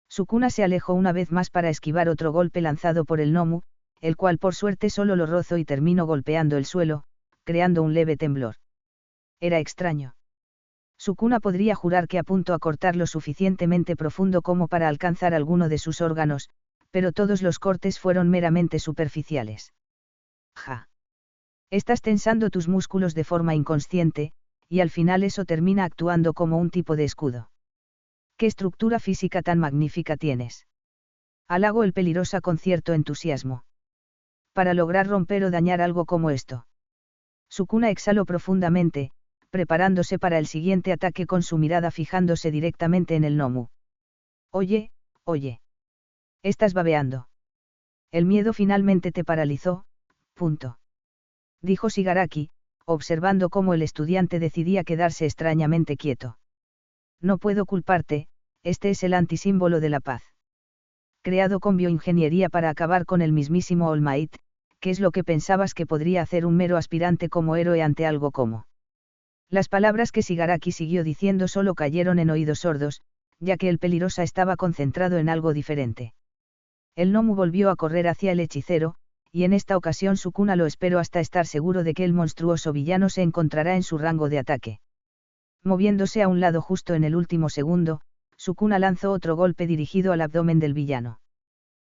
Sukuna se alejó una vez más para esquivar otro golpe lanzado por el gnomo, el cual por suerte solo lo rozó y terminó golpeando el suelo, creando un leve temblor. Era extraño. Sukuna podría jurar que apuntó a cortar lo suficientemente profundo como para alcanzar alguno de sus órganos, pero todos los cortes fueron meramente superficiales. Ja. Estás tensando tus músculos de forma inconsciente, y al final eso termina actuando como un tipo de escudo. ¿Qué estructura física tan magnífica tienes? Halagó el Pelirosa con cierto entusiasmo. Para lograr romper o dañar algo como esto. Sukuna exhaló profundamente, preparándose para el siguiente ataque con su mirada fijándose directamente en el gnomo. Oye, oye. Estás babeando. El miedo finalmente te paralizó, punto. Dijo Shigaraki, observando cómo el estudiante decidía quedarse extrañamente quieto. No puedo culparte, este es el antisímbolo de la paz. Creado con bioingeniería para acabar con el mismísimo All Might, ¿qué es lo que pensabas que podría hacer un mero aspirante como héroe ante algo como? Las palabras que Shigaraki siguió diciendo solo cayeron en oídos sordos, ya que el Pelirosa estaba concentrado en algo diferente. El gnomo volvió a correr hacia el hechicero, y en esta ocasión Sukuna lo esperó hasta estar seguro de que el monstruoso villano se encontrará en su rango de ataque. Moviéndose a un lado justo en el último segundo, Sukuna lanzó otro golpe dirigido al abdomen del villano.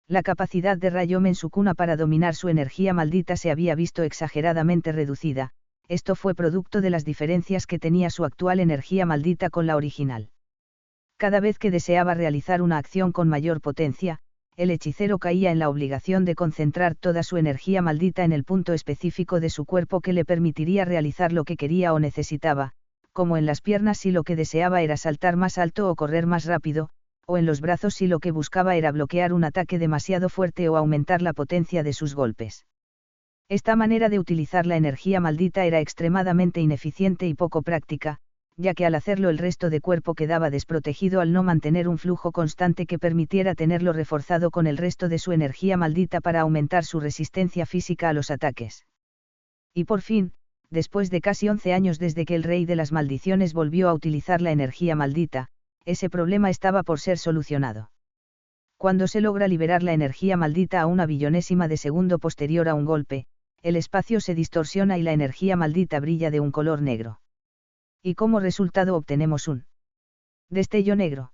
La capacidad de Rayomen Sukuna para dominar su energía maldita se había visto exageradamente reducida, esto fue producto de las diferencias que tenía su actual energía maldita con la original. Cada vez que deseaba realizar una acción con mayor potencia, el hechicero caía en la obligación de concentrar toda su energía maldita en el punto específico de su cuerpo que le permitiría realizar lo que quería o necesitaba, como en las piernas si lo que deseaba era saltar más alto o correr más rápido, o en los brazos si lo que buscaba era bloquear un ataque demasiado fuerte o aumentar la potencia de sus golpes. Esta manera de utilizar la energía maldita era extremadamente ineficiente y poco práctica, ya que al hacerlo el resto de cuerpo quedaba desprotegido al no mantener un flujo constante que permitiera tenerlo reforzado con el resto de su energía maldita para aumentar su resistencia física a los ataques. Y por fin, después de casi 11 años desde que el rey de las maldiciones volvió a utilizar la energía maldita, ese problema estaba por ser solucionado. Cuando se logra liberar la energía maldita a una billonésima de segundo posterior a un golpe, el espacio se distorsiona y la energía maldita brilla de un color negro. Y como resultado obtenemos un destello negro.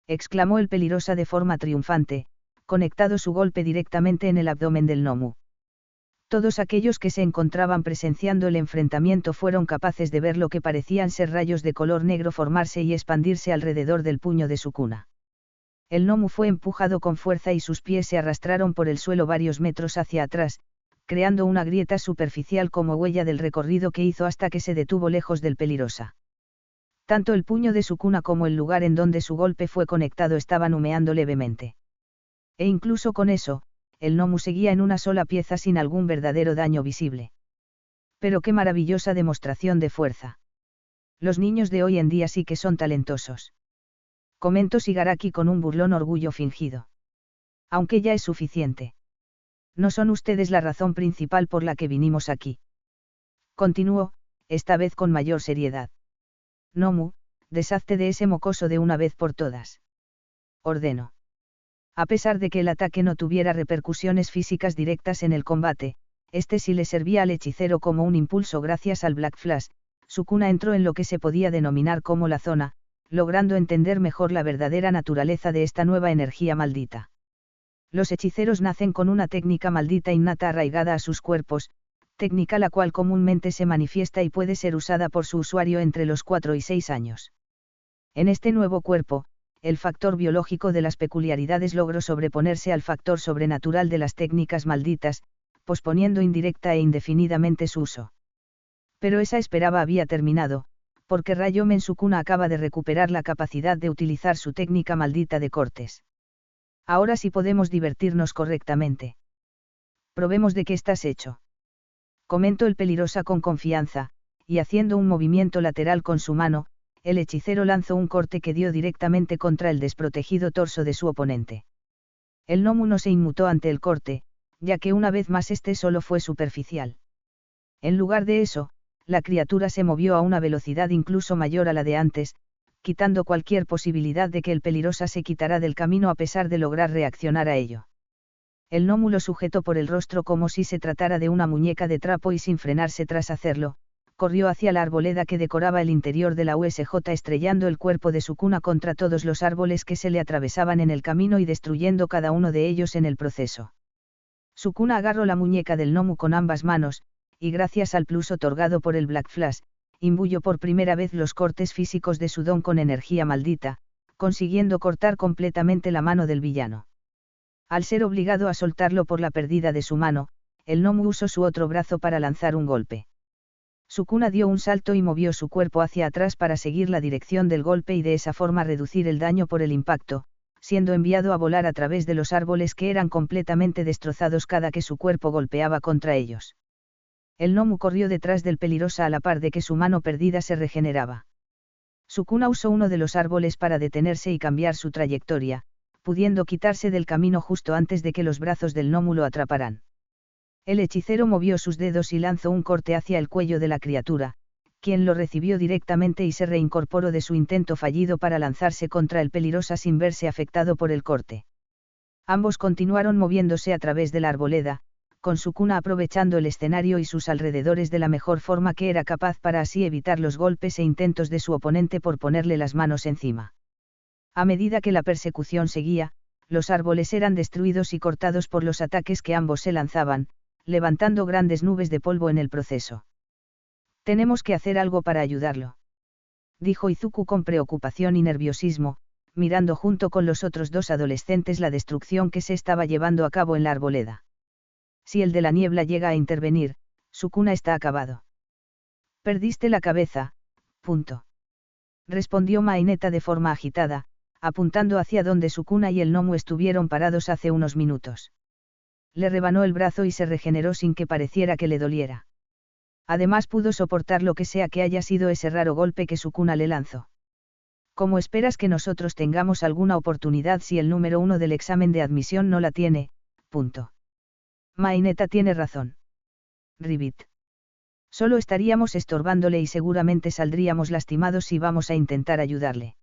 Exclamó el Pelirosa de forma triunfante, conectado su golpe directamente en el abdomen del gnomo. Todos aquellos que se encontraban presenciando el enfrentamiento fueron capaces de ver lo que parecían ser rayos de color negro formarse y expandirse alrededor del puño de Sukuna. El gnomo fue empujado con fuerza y sus pies se arrastraron por el suelo varios metros hacia atrás, creando una grieta superficial como huella del recorrido que hizo hasta que se detuvo lejos del Pelirosa. Tanto el puño de Sukuna como el lugar en donde su golpe fue conectado estaban humeando levemente. E incluso con eso, el gnomu seguía en una sola pieza sin algún verdadero daño visible. Pero qué maravillosa demostración de fuerza. Los niños de hoy en día sí que son talentosos. Comentó Shigaraki con un burlón orgullo fingido. Aunque ya es suficiente. No son ustedes la razón principal por la que vinimos aquí. Continuó, esta vez con mayor seriedad. Nomu, deshazte de ese mocoso de una vez por todas. Ordeno. A pesar de que el ataque no tuviera repercusiones físicas directas en el combate, este sí le servía al hechicero como un impulso gracias al Black Flash. Sukuna entró en lo que se podía denominar como la zona, logrando entender mejor la verdadera naturaleza de esta nueva energía maldita. Los hechiceros nacen con una técnica maldita innata arraigada a sus cuerpos, técnica la cual comúnmente se manifiesta y puede ser usada por su usuario entre los 4 y 6 años. En este nuevo cuerpo, el factor biológico de las peculiaridades logró sobreponerse al factor sobrenatural de las técnicas malditas, posponiendo indirecta e indefinidamente su uso. Pero esa esperaba había terminado, porque Rayomen Sukuna acaba de recuperar la capacidad de utilizar su técnica maldita de cortes. Ahora sí podemos divertirnos correctamente. Probemos de qué estás hecho. Comentó el peligrosa con confianza, y haciendo un movimiento lateral con su mano, el hechicero lanzó un corte que dio directamente contra el desprotegido torso de su oponente. El gnomu no se inmutó ante el corte, ya que una vez más este solo fue superficial. En lugar de eso, la criatura se movió a una velocidad incluso mayor a la de antes, quitando cualquier posibilidad de que el peligrosa se quitara del camino a pesar de lograr reaccionar a ello. El gnomu lo sujetó por el rostro como si se tratara de una muñeca de trapo y sin frenarse tras hacerlo, corrió hacia la arboleda que decoraba el interior de la USJ estrellando el cuerpo de Sukuna contra todos los árboles que se le atravesaban en el camino y destruyendo cada uno de ellos en el proceso. Sukuna agarró la muñeca del gnomu con ambas manos, y gracias al plus otorgado por el Black Flash, imbuyó por primera vez los cortes físicos de su don con energía maldita, consiguiendo cortar completamente la mano del villano. Al ser obligado a soltarlo por la pérdida de su mano, el gnomu usó su otro brazo para lanzar un golpe. Sukuna dio un salto y movió su cuerpo hacia atrás para seguir la dirección del golpe y de esa forma reducir el daño por el impacto, siendo enviado a volar a través de los árboles que eran completamente destrozados cada que su cuerpo golpeaba contra ellos. El gnomu corrió detrás del peligrosa a la par de que su mano perdida se regeneraba. Sukuna usó uno de los árboles para detenerse y cambiar su trayectoria, pudiendo quitarse del camino justo antes de que los brazos del gnomu lo atraparan. El hechicero movió sus dedos y lanzó un corte hacia el cuello de la criatura, quien lo recibió directamente y se reincorporó de su intento fallido para lanzarse contra el peligrosa sin verse afectado por el corte. Ambos continuaron moviéndose a través de la arboleda, con Sukuna aprovechando el escenario y sus alrededores de la mejor forma que era capaz para así evitar los golpes e intentos de su oponente por ponerle las manos encima. A medida que la persecución seguía, los árboles eran destruidos y cortados por los ataques que ambos se lanzaban, levantando grandes nubes de polvo en el proceso. Tenemos que hacer algo para ayudarlo, dijo Izuku con preocupación y nerviosismo, mirando junto con los otros dos adolescentes la destrucción que se estaba llevando a cabo en la arboleda. Si el de la niebla llega a intervenir, Sukuna está acabado. Perdiste la cabeza, punto. Respondió Maineta de forma agitada, apuntando hacia donde Sukuna y el gnomu estuvieron parados hace unos minutos. Le rebanó el brazo y se regeneró sin que pareciera que le doliera. Además pudo soportar lo que sea que haya sido ese raro golpe que Sukuna le lanzó. ¿Cómo esperas que nosotros tengamos alguna oportunidad si el número 1 del examen de admisión no la tiene? Punto. Maineta tiene razón. Ribbit. Solo estaríamos estorbándole y seguramente saldríamos lastimados si vamos a intentar ayudarle.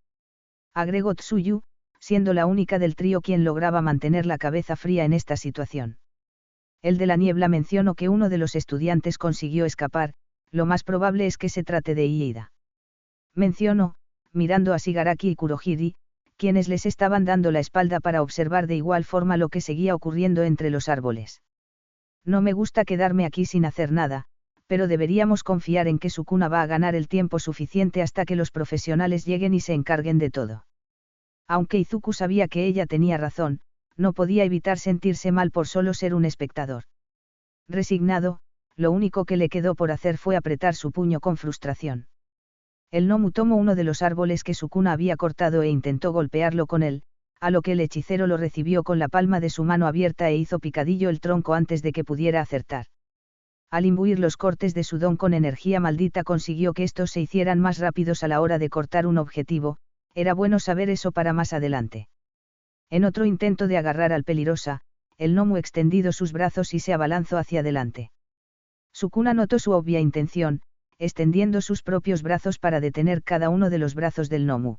Agregó Tsuyu, siendo la única del trío quien lograba mantener la cabeza fría en esta situación. El de la niebla mencionó que uno de los estudiantes consiguió escapar, lo más probable es que se trate de Iida. Mencionó, mirando a Shigaraki y Kurohiri, quienes les estaban dando la espalda para observar de igual forma lo que seguía ocurriendo entre los árboles. No me gusta quedarme aquí sin hacer nada, pero deberíamos confiar en que Sukuna va a ganar el tiempo suficiente hasta que los profesionales lleguen y se encarguen de todo. Aunque Izuku sabía que ella tenía razón, no podía evitar sentirse mal por solo ser un espectador. Resignado, lo único que le quedó por hacer fue apretar su puño con frustración. El gnomu tomó uno de los árboles que Sukuna había cortado e intentó golpearlo con él, a lo que el hechicero lo recibió con la palma de su mano abierta e hizo picadillo el tronco antes de que pudiera acertar. Al imbuir los cortes de su don con energía maldita consiguió que estos se hicieran más rápidos a la hora de cortar un objetivo, era bueno saber eso para más adelante. En otro intento de agarrar al Pelirosa, el gnomu extendido sus brazos y se abalanzó hacia adelante. Sukuna notó su obvia intención, extendiendo sus propios brazos para detener cada uno de los brazos del gnomu.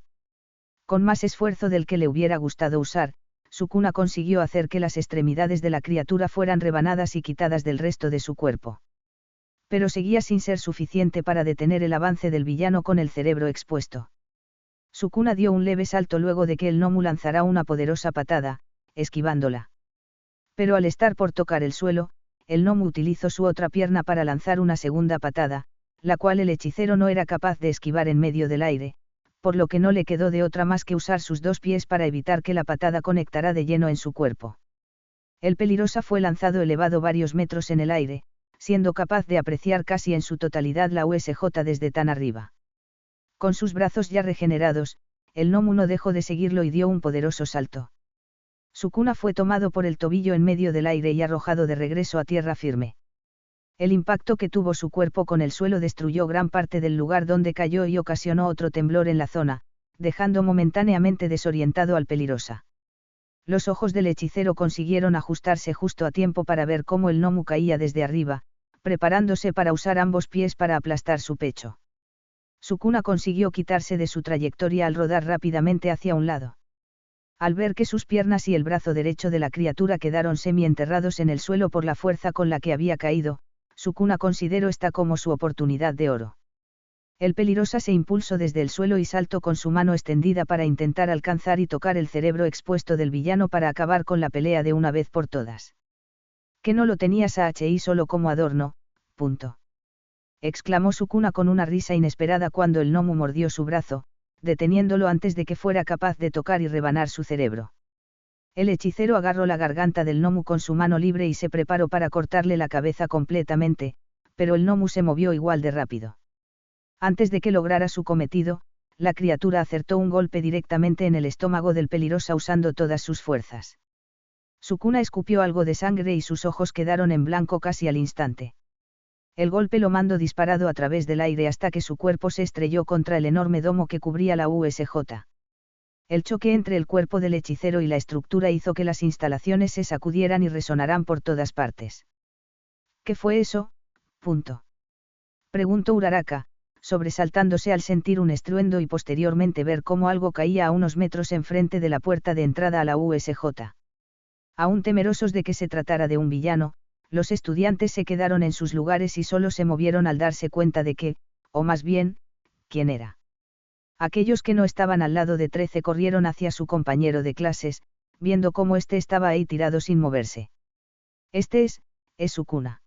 Con más esfuerzo del que le hubiera gustado usar, Sukuna consiguió hacer que las extremidades de la criatura fueran rebanadas y quitadas del resto de su cuerpo. Pero seguía sin ser suficiente para detener el avance del villano con el cerebro expuesto. Sukuna dio un leve salto luego de que el gnomu lanzara una poderosa patada, esquivándola. Pero al estar por tocar el suelo, el gnomu utilizó su otra pierna para lanzar una segunda patada, la cual el hechicero no era capaz de esquivar en medio del aire, por lo que no le quedó de otra más que usar sus dos pies para evitar que la patada conectara de lleno en su cuerpo. El Pelirosa fue lanzado elevado varios metros en el aire, siendo capaz de apreciar casi en su totalidad la USJ desde tan arriba. Con sus brazos ya regenerados, el gnomu no dejó de seguirlo y dio un poderoso salto. Sukuna fue tomado por el tobillo en medio del aire y arrojado de regreso a tierra firme. El impacto que tuvo su cuerpo con el suelo destruyó gran parte del lugar donde cayó y ocasionó otro temblor en la zona, dejando momentáneamente desorientado al Pelirosa. Los ojos del hechicero consiguieron ajustarse justo a tiempo para ver cómo el gnomu caía desde arriba, preparándose para usar ambos pies para aplastar su pecho. Sukuna consiguió quitarse de su trayectoria al rodar rápidamente hacia un lado. Al ver que sus piernas y el brazo derecho de la criatura quedaron semienterrados en el suelo por la fuerza con la que había caído, Sukuna consideró esta como su oportunidad de oro. El Pelirosa se impulsó desde el suelo y saltó con su mano extendida para intentar alcanzar y tocar el cerebro expuesto del villano para acabar con la pelea de una vez por todas. Que no lo tenías a Hi solo como adorno, punto. Exclamó Sukuna con una risa inesperada cuando el gnomu mordió su brazo, deteniéndolo antes de que fuera capaz de tocar y rebanar su cerebro. El hechicero agarró la garganta del gnomu con su mano libre y se preparó para cortarle la cabeza completamente, pero el gnomu se movió igual de rápido. Antes de que lograra su cometido, la criatura acertó un golpe directamente en el estómago del Pelirosa usando todas sus fuerzas. Sukuna escupió algo de sangre y sus ojos quedaron en blanco casi al instante. El golpe lo mandó disparado a través del aire hasta que su cuerpo se estrelló contra el enorme domo que cubría la USJ. El choque entre el cuerpo del hechicero y la estructura hizo que las instalaciones se sacudieran y resonaran por todas partes. ¿Qué fue eso? Punto. Preguntó Uraraka, sobresaltándose al sentir un estruendo y posteriormente ver cómo algo caía a unos metros enfrente de la puerta de entrada a la USJ. Aún temerosos de que se tratara de un villano, los estudiantes se quedaron en sus lugares y solo se movieron al darse cuenta de que, o más bien, quién era. Aquellos que no estaban al lado de 13 corrieron hacia su compañero de clases, viendo cómo éste estaba ahí tirado sin moverse. Este es Sukuna.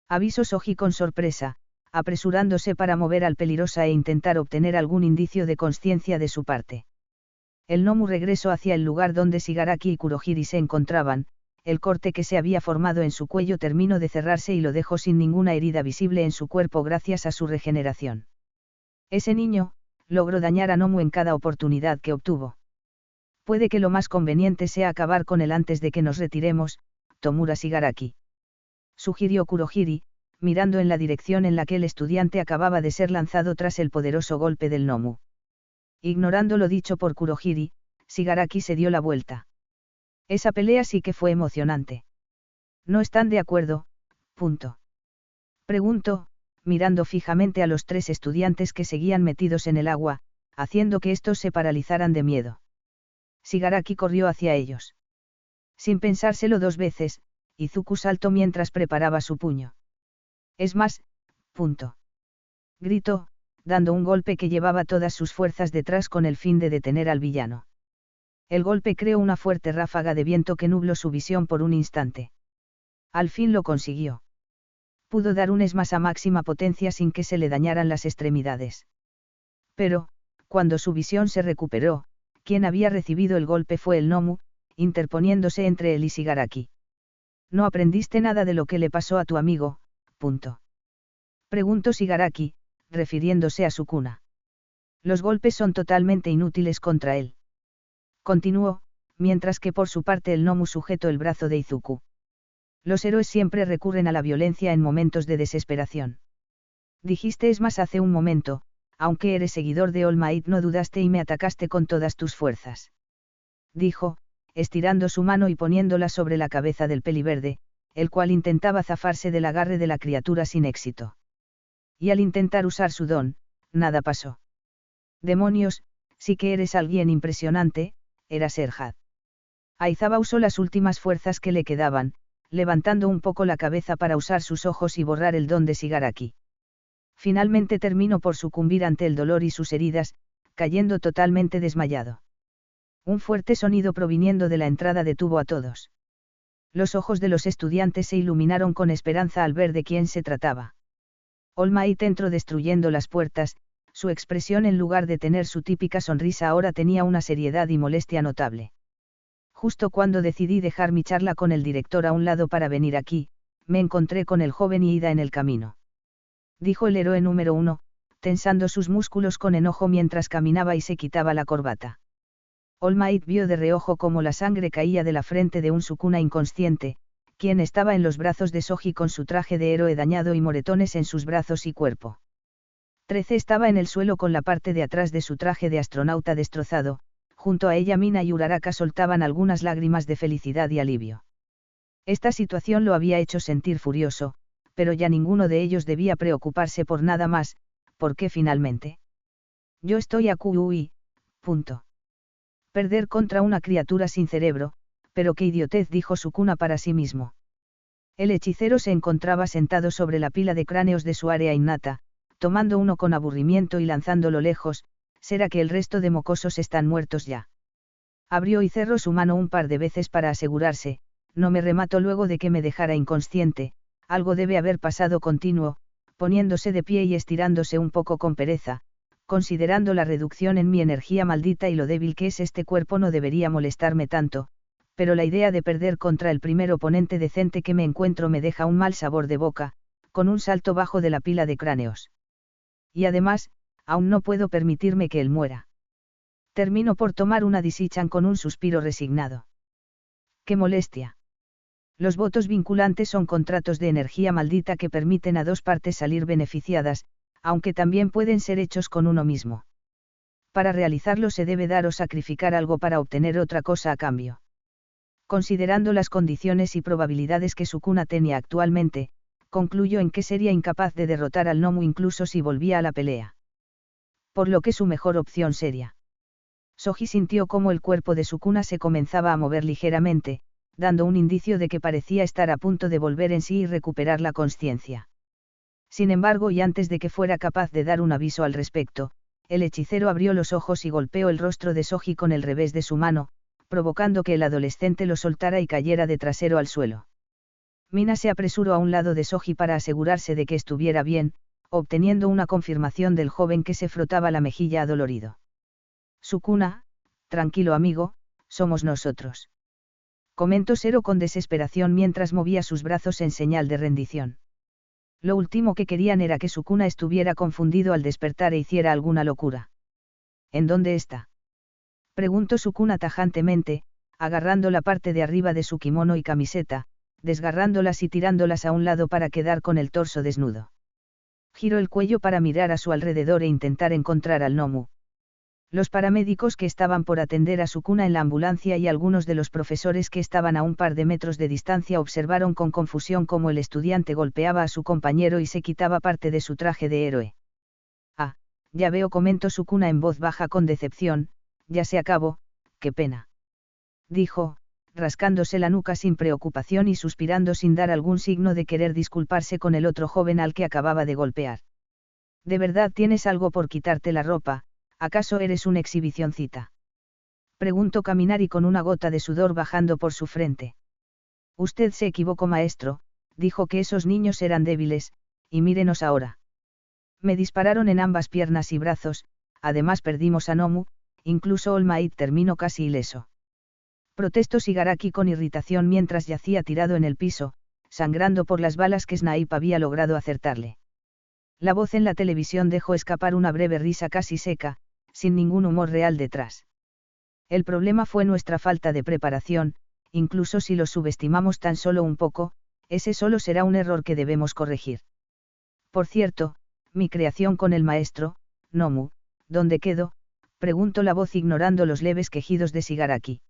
Avisó Soji con sorpresa, apresurándose para mover al Pelirosa e intentar obtener algún indicio de conciencia de su parte. El gnomu regresó hacia el lugar donde Shigaraki y Kurohiri se encontraban, el corte que se había formado en su cuello terminó de cerrarse y lo dejó sin ninguna herida visible en su cuerpo gracias a su regeneración. Ese niño logró dañar a Nomu en cada oportunidad que obtuvo. Puede que lo más conveniente sea acabar con él antes de que nos retiremos, Tomura Shigaraki. Sugirió Kurohiri, mirando en la dirección en la que el estudiante acababa de ser lanzado tras el poderoso golpe del gnomu. Ignorando lo dicho por Kurohiri, Shigaraki se dio la vuelta. Esa pelea sí que fue emocionante. ¿No están de acuerdo? Punto. Preguntó, mirando fijamente a los 3 estudiantes que seguían metidos en el agua, haciendo que estos se paralizaran de miedo. Shigaraki corrió hacia ellos. Sin pensárselo 2 veces, Izuku saltó mientras preparaba su puño. Es más, punto. Gritó, dando un golpe que llevaba todas sus fuerzas detrás con el fin de detener al villano. El golpe creó una fuerte ráfaga de viento que nubló su visión por un instante. Al fin lo consiguió. Pudo dar un esmas a máxima potencia sin que se le dañaran las extremidades. Pero, cuando su visión se recuperó, quien había recibido el golpe fue el gnomu, interponiéndose entre él y Shigaraki. ¿No aprendiste nada de lo que le pasó a tu amigo? Punto. Preguntó Shigaraki, refiriéndose a Sukuna. Los golpes son totalmente inútiles contra él. Continuó, mientras que por su parte el Nomu sujetó el brazo de Izuku. Los héroes siempre recurren a la violencia en momentos de desesperación. Dijiste es más hace un momento, aunque eres seguidor de All Might no dudaste y me atacaste con todas tus fuerzas. Dijo, estirando su mano y poniéndola sobre la cabeza del peliverde, el cual intentaba zafarse del agarre de la criatura sin éxito. Y al intentar usar su don, nada pasó. Demonios, sí que eres alguien impresionante, era Serhat. Aizawa usó las últimas fuerzas que le quedaban, levantando un poco la cabeza para usar sus ojos y borrar el don de Shigaraki. Finalmente terminó por sucumbir ante el dolor y sus heridas, cayendo totalmente desmayado. Un fuerte sonido proviniendo de la entrada detuvo a todos. Los ojos de los estudiantes se iluminaron con esperanza al ver de quién se trataba. All Might entró destruyendo las puertas, su expresión en lugar de tener su típica sonrisa ahora tenía una seriedad y molestia notable. Justo cuando decidí dejar mi charla con el director a un lado para venir aquí, me encontré con el joven Iida en el camino. Dijo el héroe número 1, tensando sus músculos con enojo mientras caminaba y se quitaba la corbata. All Might vio de reojo cómo la sangre caía de la frente de un Sukuna inconsciente, quien estaba en los brazos de Soji con su traje de héroe dañado y moretones en sus brazos y cuerpo. 13 estaba en el suelo con la parte de atrás de su traje de astronauta destrozado, junto a ella Mina y Uraraka soltaban algunas lágrimas de felicidad y alivio. Esta situación lo había hecho sentir furioso, pero ya ninguno de ellos debía preocuparse por nada más, porque finalmente. Yo estoy a QUI, punto. Perder contra una criatura sin cerebro, pero qué idiotez, dijo Sukuna para sí mismo. El hechicero se encontraba sentado sobre la pila de cráneos de su área innata, tomando uno con aburrimiento y lanzándolo lejos. ¿Será que el resto de mocosos están muertos ya? Abrió y cerró su mano un par de veces para asegurarse, no me remato luego de que me dejara inconsciente, algo debe haber pasado. Continuo, poniéndose de pie y estirándose un poco con pereza, considerando la reducción en mi energía maldita y lo débil que es este cuerpo no debería molestarme tanto, pero la idea de perder contra el primer oponente decente que me encuentro me deja un mal sabor de boca, con un salto bajo de la pila de cráneos. Y además, aún no puedo permitirme que él muera. Termino por tomar una decision con un suspiro resignado. ¡Qué molestia! Los votos vinculantes son contratos de energía maldita que permiten a dos partes salir beneficiadas, aunque también pueden ser hechos con uno mismo. Para realizarlo se debe dar o sacrificar algo para obtener otra cosa a cambio. Considerando las condiciones y probabilidades que Sukuna tenía actualmente, concluyó en que sería incapaz de derrotar al Nomu incluso si volvía a la pelea. Por lo que su mejor opción sería. Soji sintió cómo el cuerpo de Sukuna se comenzaba a mover ligeramente, dando un indicio de que parecía estar a punto de volver en sí y recuperar la consciencia. Sin embargo, y antes de que fuera capaz de dar un aviso al respecto, el hechicero abrió los ojos y golpeó el rostro de Soji con el revés de su mano, provocando que el adolescente lo soltara y cayera de trasero al suelo. Mina se apresuró a un lado de Soji para asegurarse de que estuviera bien, obteniendo una confirmación del joven que se frotaba la mejilla adolorido. Sukuna, tranquilo amigo, somos nosotros. Comentó Sero con desesperación mientras movía sus brazos en señal de rendición. Lo último que querían era que Sukuna estuviera confundido al despertar e hiciera alguna locura. ¿En dónde está? Preguntó Sukuna tajantemente, agarrando la parte de arriba de su kimono y camiseta, desgarrándolas y tirándolas a un lado para quedar con el torso desnudo. Giró el cuello para mirar a su alrededor e intentar encontrar al Nomu. Los paramédicos que estaban por atender a Sukuna en la ambulancia y algunos de los profesores que estaban a un par de metros de distancia observaron con confusión cómo el estudiante golpeaba a su compañero y se quitaba parte de su traje de héroe. Ah, ya veo, comentó Sukuna en voz baja con decepción, ya se acabó, qué pena. Dijo, rascándose la nuca sin preocupación y suspirando sin dar algún signo de querer disculparse con el otro joven al que acababa de golpear. ¿De verdad tienes algo por quitarte la ropa? ¿Acaso eres un exhibicioncita? Preguntó Kaminari con una gota de sudor bajando por su frente. Usted se equivocó, maestro, dijo que esos niños eran débiles, y mírenos ahora. Me dispararon en ambas piernas y brazos, además perdimos a Nomu, incluso All Might terminó casi ileso. Protestó Shigaraki con irritación mientras yacía tirado en el piso, sangrando por las balas que Snipe había logrado acertarle. La voz en la televisión dejó escapar una breve risa casi seca, sin ningún humor real detrás. El problema fue nuestra falta de preparación, incluso si lo subestimamos tan solo un poco, ese solo será un error que debemos corregir. Por cierto, mi creación con el maestro, Nomu, ¿dónde quedó?, preguntó la voz ignorando los leves quejidos de Shigaraki.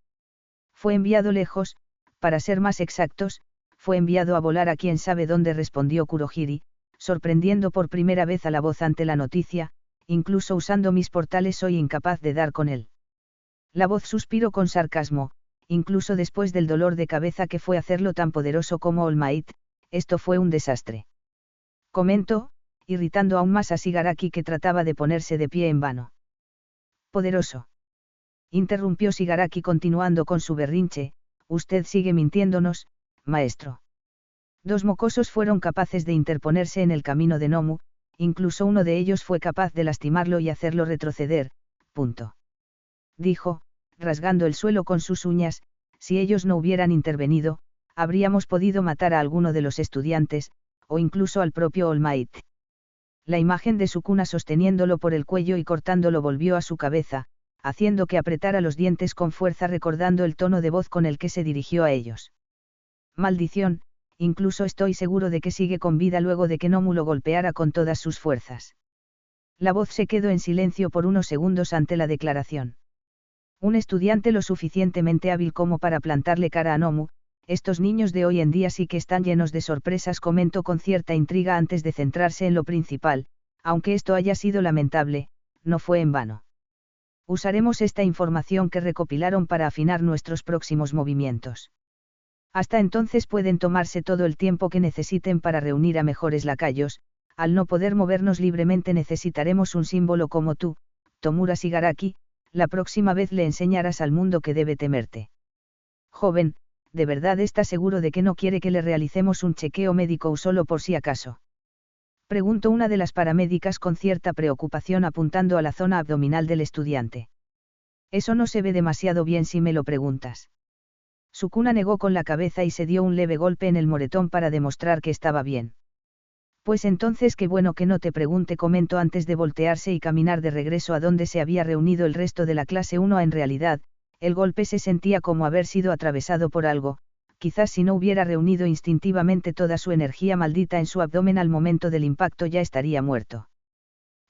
Fue enviado lejos, para ser más exactos, fue enviado a volar a quién sabe dónde, respondió Kurohiri, sorprendiendo por primera vez a la voz ante la noticia. Incluso usando mis portales soy incapaz de dar con él. La voz suspiró con sarcasmo, incluso después del dolor de cabeza que fue hacerlo tan poderoso como All Might, esto fue un desastre. Comentó, irritando aún más a Shigaraki, que trataba de ponerse de pie en vano. Poderoso. Interrumpió Shigaraki continuando con su berrinche, usted sigue mintiéndonos, maestro. Dos mocosos fueron capaces de interponerse en el camino de Nomu, incluso uno de ellos fue capaz de lastimarlo y hacerlo retroceder, punto. Dijo, rasgando el suelo con sus uñas, si ellos no hubieran intervenido, habríamos podido matar a alguno de los estudiantes, o incluso al propio All Might. La imagen de Sukuna sosteniéndolo por el cuello y cortándolo volvió a su cabeza, haciendo que apretara los dientes con fuerza, recordando el tono de voz con el que se dirigió a ellos. Maldición, incluso estoy seguro de que sigue con vida luego de que Nomu lo golpeara con todas sus fuerzas. La voz se quedó en silencio por unos segundos ante la declaración. Un estudiante lo suficientemente hábil como para plantarle cara a Nomu, estos niños de hoy en día sí que están llenos de sorpresas, comentó con cierta intriga antes de centrarse en lo principal, aunque esto haya sido lamentable, no fue en vano. Usaremos esta información que recopilaron para afinar nuestros próximos movimientos. Hasta entonces pueden tomarse todo el tiempo que necesiten para reunir a mejores lacayos. Al no poder movernos libremente necesitaremos un símbolo como tú, Tomura Shigaraki. La próxima vez le enseñarás al mundo que debe temerte. Joven, ¿de verdad está seguro de que no quiere que le realicemos un chequeo médico o solo por si acaso?, preguntó una de las paramédicas con cierta preocupación, apuntando a la zona abdominal del estudiante. Eso no se ve demasiado bien si me lo preguntas. Sukuna negó con la cabeza y se dio un leve golpe en el moretón para demostrar que estaba bien. Pues entonces qué bueno que no te pregunte, comentó antes de voltearse y caminar de regreso a donde se había reunido el resto de la clase 1. En realidad, el golpe se sentía como haber sido atravesado por algo, quizás si no hubiera reunido instintivamente toda su energía maldita en su abdomen al momento del impacto ya estaría muerto.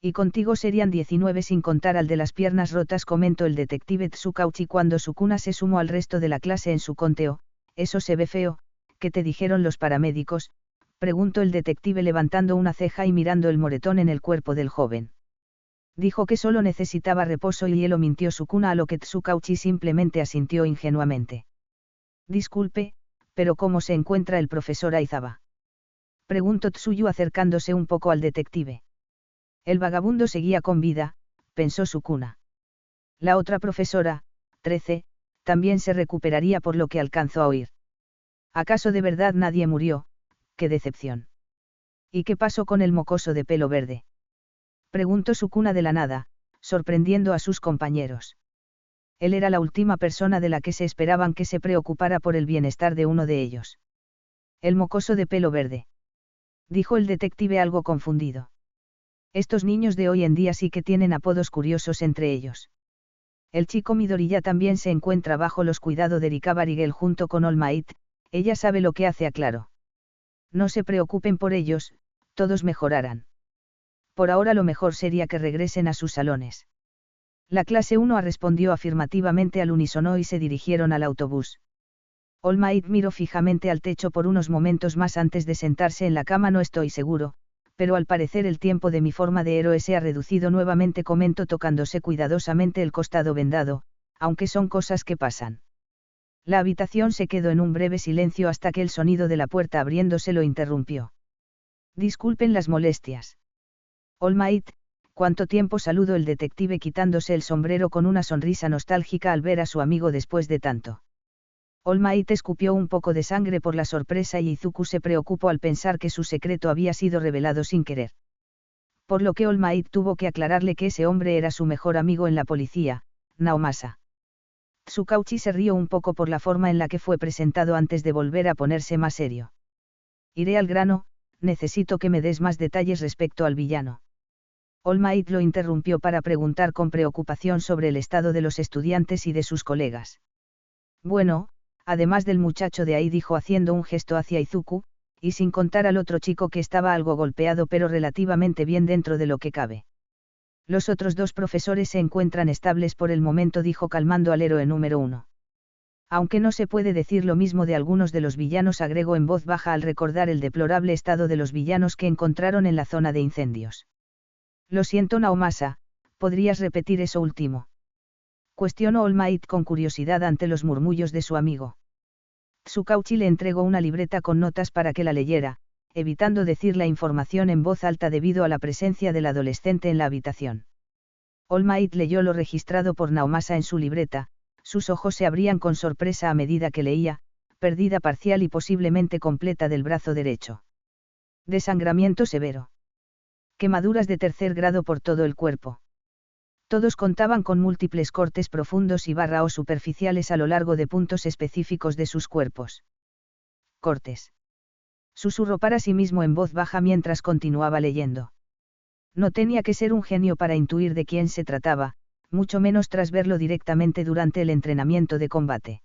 Y contigo serían 19 sin contar al de las piernas rotas, comentó el detective Tsukauchi cuando Sukuna se sumó al resto de la clase en su conteo. Eso se ve feo. ¿Qué te dijeron los paramédicos?, preguntó el detective levantando una ceja y mirando el moretón en el cuerpo del joven. Dijo que solo necesitaba reposo y hielo, mintió Sukuna, a lo que Tsukauchi simplemente asintió ingenuamente. Disculpe, pero ¿cómo se encuentra el profesor Aizawa?, preguntó Tsuyu acercándose un poco al detective. El vagabundo seguía con vida, pensó Sukuna. La otra profesora, 13, también se recuperaría por lo que alcanzó a oír. ¿Acaso de verdad nadie murió? ¡Qué decepción! ¿Y qué pasó con el mocoso de pelo verde?, preguntó Sukuna de la nada, sorprendiendo a sus compañeros. Él era la última persona de la que se esperaban que se preocupara por el bienestar de uno de ellos. El mocoso de pelo verde, dijo el detective algo confundido. Estos niños de hoy en día sí que tienen apodos curiosos entre ellos. El chico Midoriya también se encuentra bajo los cuidados de Rika Barigel junto con All Might. Ella sabe lo que hace, aclaró. No se preocupen por ellos, todos mejorarán. Por ahora lo mejor sería que regresen a sus salones. La clase 1 respondió afirmativamente al unísono y se dirigieron al autobús. All Might miró fijamente al techo por unos momentos más antes de sentarse en la cama. No estoy seguro, pero al parecer el tiempo de mi forma de héroe se ha reducido nuevamente, comentó tocándose cuidadosamente el costado vendado, aunque son cosas que pasan. La habitación se quedó en un breve silencio hasta que el sonido de la puerta abriéndose lo interrumpió. Disculpen las molestias. All Might, ¿cuánto tiempo?, saludó el detective quitándose el sombrero con una sonrisa nostálgica al ver a su amigo después de tanto. All Might escupió un poco de sangre por la sorpresa y Izuku se preocupó al pensar que su secreto había sido revelado sin querer. Por lo que All Might tuvo que aclararle que ese hombre era su mejor amigo en la policía, Naomasa. Tsukauchi se rió un poco por la forma en la que fue presentado antes de volver a ponerse más serio. Iré al grano, necesito que me des más detalles respecto al villano. All Might lo interrumpió para preguntar con preocupación sobre el estado de los estudiantes y de sus colegas. Bueno, además del muchacho de ahí, dijo haciendo un gesto hacia Izuku, y sin contar al otro chico que estaba algo golpeado pero relativamente bien dentro de lo que cabe. Los otros dos profesores se encuentran estables por el momento, dijo calmando al héroe número 1. Aunque no se puede decir lo mismo de algunos de los villanos, agregó en voz baja al recordar el deplorable estado de los villanos que encontraron en la zona de incendios. Lo siento, Naomasa, ¿podrías repetir eso último? Cuestionó All Might con curiosidad ante los murmullos de su amigo. Tsukauchi le entregó una libreta con notas para que la leyera, evitando decir la información en voz alta debido a la presencia del adolescente en la habitación. All Might leyó lo registrado por Naomasa en su libreta, sus ojos se abrían con sorpresa a medida que leía, pérdida parcial y posiblemente completa del brazo derecho. Desangramiento severo. Quemaduras de 3er grado por todo el cuerpo. Todos contaban con múltiples cortes profundos y barraos superficiales a lo largo de puntos específicos de sus cuerpos. Cortes. Susurró para sí mismo en voz baja mientras continuaba leyendo. No tenía que ser un genio para intuir de quién se trataba, mucho menos tras verlo directamente durante el entrenamiento de combate.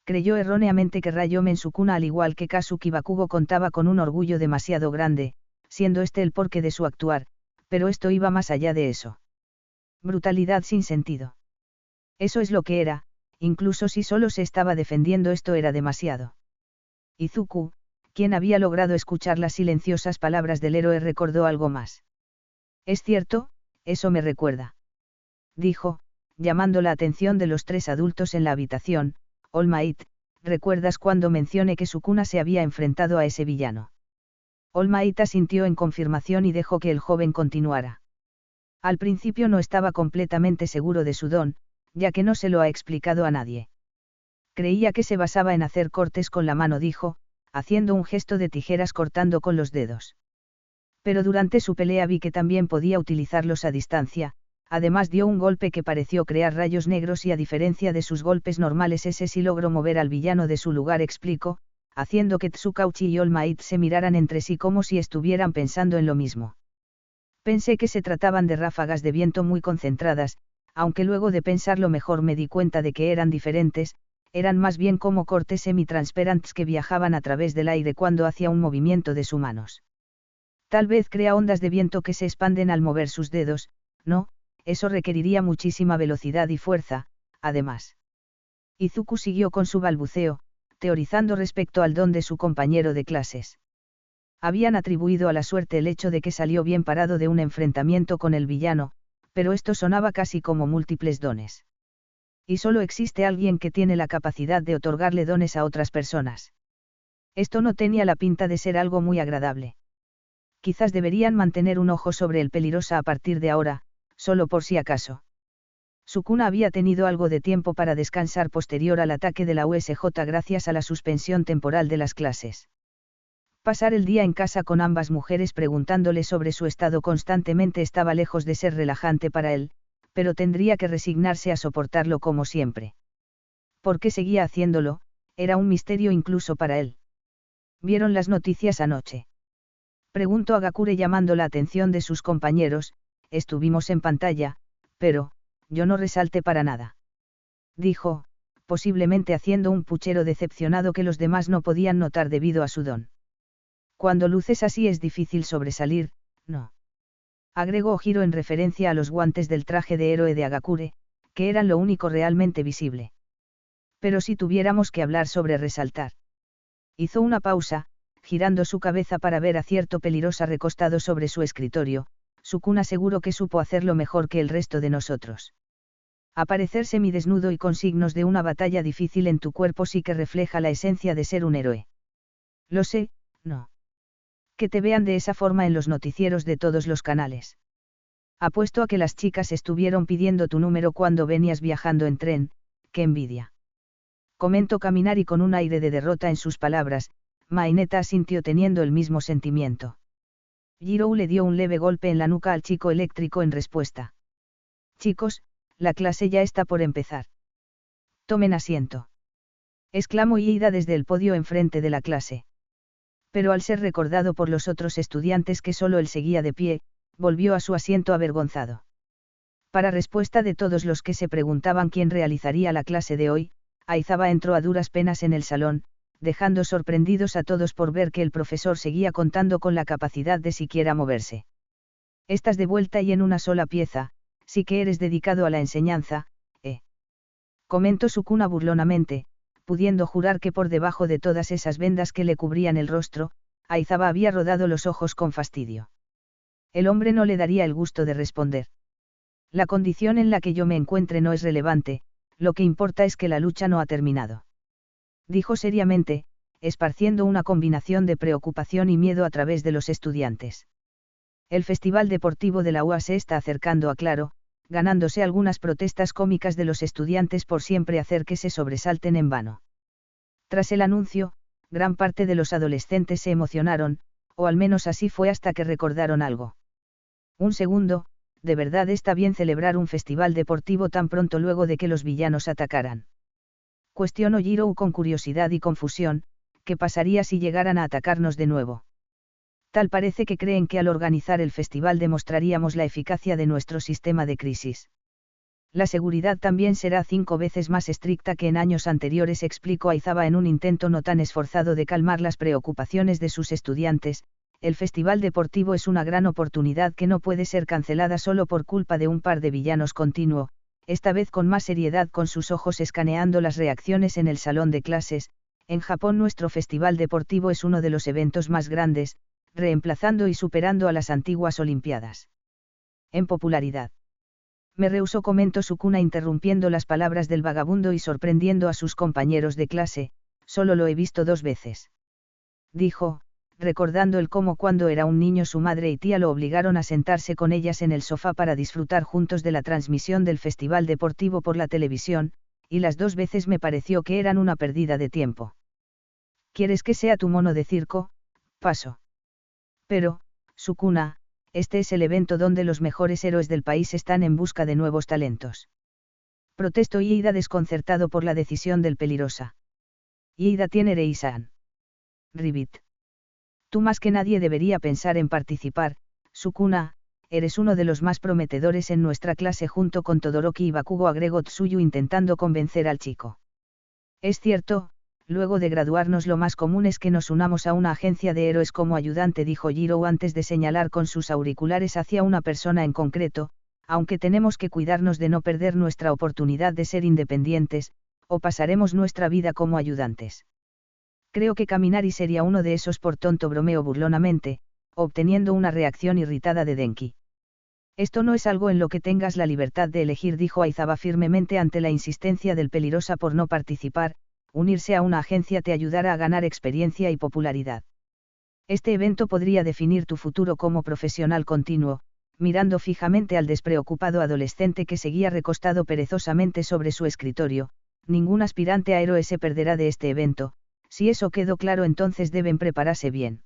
Creyó erróneamente que Ryomen Sukuna, al igual que Kazuki Bakugo, contaba con un orgullo demasiado grande, siendo este el porqué de su actuar, pero esto iba más allá de eso. Brutalidad sin sentido. Eso es lo que era, incluso si solo se estaba defendiendo, esto era demasiado. Izuku, quien había logrado escuchar las silenciosas palabras del héroe, recordó algo más. Es cierto, eso me recuerda. Dijo, llamando la atención de los 3 adultos en la habitación. All Might, ¿recuerdas cuando mencioné que Sukuna se había enfrentado a ese villano? All Might asintió en confirmación y dejó que el joven continuara. Al principio no estaba completamente seguro de su don, ya que no se lo ha explicado a nadie. Creía que se basaba en hacer cortes con la mano, dijo, haciendo un gesto de tijeras cortando con los dedos. Pero durante su pelea vi que también podía utilizarlos a distancia. Además dio un golpe que pareció crear rayos negros y, a diferencia de sus golpes normales, ese sí logró mover al villano de su lugar, explicó, haciendo que Tsukauchi y All Might se miraran entre sí como si estuvieran pensando en lo mismo. Pensé que se trataban de ráfagas de viento muy concentradas, aunque luego de pensarlo mejor me di cuenta de que eran diferentes, eran más bien como cortes semi-transparentes que viajaban a través del aire cuando hacía un movimiento de sus manos. Tal vez crea ondas de viento que se expanden al mover sus dedos. No, eso requeriría muchísima velocidad y fuerza, además. Izuku siguió con su balbuceo, teorizando respecto al don de su compañero de clases. Habían atribuido a la suerte el hecho de que salió bien parado de un enfrentamiento con el villano, pero esto sonaba casi como múltiples dones. Y solo existe alguien que tiene la capacidad de otorgarle dones a otras personas. Esto no tenía la pinta de ser algo muy agradable. Quizás deberían mantener un ojo sobre el peligrosa a partir de ahora, solo por si acaso. Sukuna había tenido algo de tiempo para descansar posterior al ataque de la USJ gracias a la suspensión temporal de las clases. Pasar el día en casa con ambas mujeres preguntándole sobre su estado constantemente estaba lejos de ser relajante para él, pero tendría que resignarse a soportarlo como siempre. ¿Por qué seguía haciéndolo? Era un misterio incluso para él. ¿Vieron las noticias anoche? Preguntó Agakure llamando la atención de sus compañeros. Estuvimos en pantalla, pero, yo no resalté para nada. Dijo, posiblemente haciendo un puchero decepcionado que los demás no podían notar debido a su don. Cuando luces así es difícil sobresalir, ¿no? Agregó Ojiro en referencia a los guantes del traje de héroe de Agakure, que eran lo único realmente visible. Pero si tuviéramos que hablar sobre resaltar. Hizo una pausa, girando su cabeza para ver a cierto peligrosa recostado sobre su escritorio. Sukuna seguro que supo hacerlo mejor que el resto de nosotros. Aparecer semidesnudo y con signos de una batalla difícil en tu cuerpo sí que refleja la esencia de ser un héroe. Lo sé, no. Que te vean de esa forma en los noticieros de todos los canales. Apuesto a que las chicas estuvieron pidiendo tu número cuando venías viajando en tren. ¡Qué envidia! Comentó Kaminari con un aire de derrota en sus palabras. Maineta asintió teniendo el mismo sentimiento. Jirou le dio un leve golpe en la nuca al chico eléctrico en respuesta. Chicos, la clase ya está por empezar. Tomen asiento. Exclamó Iida desde el podio enfrente de la clase. Pero al ser recordado por los otros estudiantes que solo él seguía de pie, Volvió a su asiento avergonzado. Para respuesta de todos los que se preguntaban quién realizaría la clase de hoy, Aizaba entró a duras penas en el salón, dejando sorprendidos a todos por ver que el profesor seguía contando con la capacidad de siquiera moverse. Estás de vuelta y en una sola pieza, sí que eres dedicado a la enseñanza, comentó Sukuna burlonamente, pudiendo jurar que por debajo de todas esas vendas que le cubrían el rostro, Aizaba había rodado los ojos con fastidio. El hombre no le daría el gusto de responder. La condición en la que yo me encuentre no es relevante, lo que importa es que la lucha no ha terminado. Dijo seriamente, esparciendo una combinación de preocupación y miedo a través de los estudiantes. El Festival Deportivo de la UA se está acercando a Claro, ganándose algunas protestas cómicas de los estudiantes por siempre hacer que se sobresalten en vano. Tras el anuncio, gran parte de los adolescentes se emocionaron, o al menos así fue hasta que recordaron algo. Un segundo, ¿de verdad está bien celebrar un festival deportivo tan pronto luego de que los villanos atacaran? Cuestionó Jirou con curiosidad y confusión, ¿qué pasaría si llegaran a atacarnos de nuevo? Tal parece que creen que al organizar el festival demostraríamos la eficacia de nuestro sistema de crisis. La seguridad también será 5 veces más estricta que en años anteriores, explicó Aizaba en un intento no tan esforzado de calmar las preocupaciones de sus estudiantes. El festival deportivo es una gran oportunidad que no puede ser cancelada solo por culpa de un par de villanos. Continuó, esta vez con más seriedad, con sus ojos escaneando las reacciones en el salón de clases. En Japón nuestro festival deportivo es uno de los eventos más grandes, reemplazando y superando a las antiguas Olimpiadas. En popularidad. Me rehusó, comentó Sukuna interrumpiendo las palabras del vagabundo y sorprendiendo a sus compañeros de clase, solo lo he visto 2 veces. Dijo, recordando el cómo cuando era un niño su madre y tía lo obligaron a sentarse con ellas en el sofá para disfrutar juntos de la transmisión del festival deportivo por la televisión, y las 2 veces me pareció que eran una pérdida de tiempo. ¿Quieres que sea tu mono de circo, Paso? Pero, Sukuna, este es el evento donde los mejores héroes del país están en busca de nuevos talentos. Protestó Iida, desconcertado por la decisión del Pelirosa. Iida tiene Rei-san. Ribbit. Tú más que nadie debería pensar en participar, Sukuna, eres uno de los más prometedores en nuestra clase junto con Todoroki y Bakugo, agregó Tsuyu intentando convencer al chico. Es cierto, luego de graduarnos lo más común es que nos unamos a una agencia de héroes como ayudante, dijo Jirou antes de señalar con sus auriculares hacia una persona en concreto, aunque tenemos que cuidarnos de no perder nuestra oportunidad de ser independientes, o pasaremos nuestra vida como ayudantes. Creo que Kaminari sería uno de esos, por tonto, bromeó burlonamente, obteniendo una reacción irritada de Denki. Esto no es algo en lo que tengas la libertad de elegir, dijo Aizaba firmemente ante la insistencia del Pelirosa por no participar. Unirse a una agencia te ayudará a ganar experiencia y popularidad. Este evento podría definir tu futuro como profesional. Continuo, mirando fijamente al despreocupado adolescente que seguía recostado perezosamente sobre su escritorio. Ningún aspirante a héroe se perderá de este evento. Si eso quedó claro, entonces deben prepararse bien.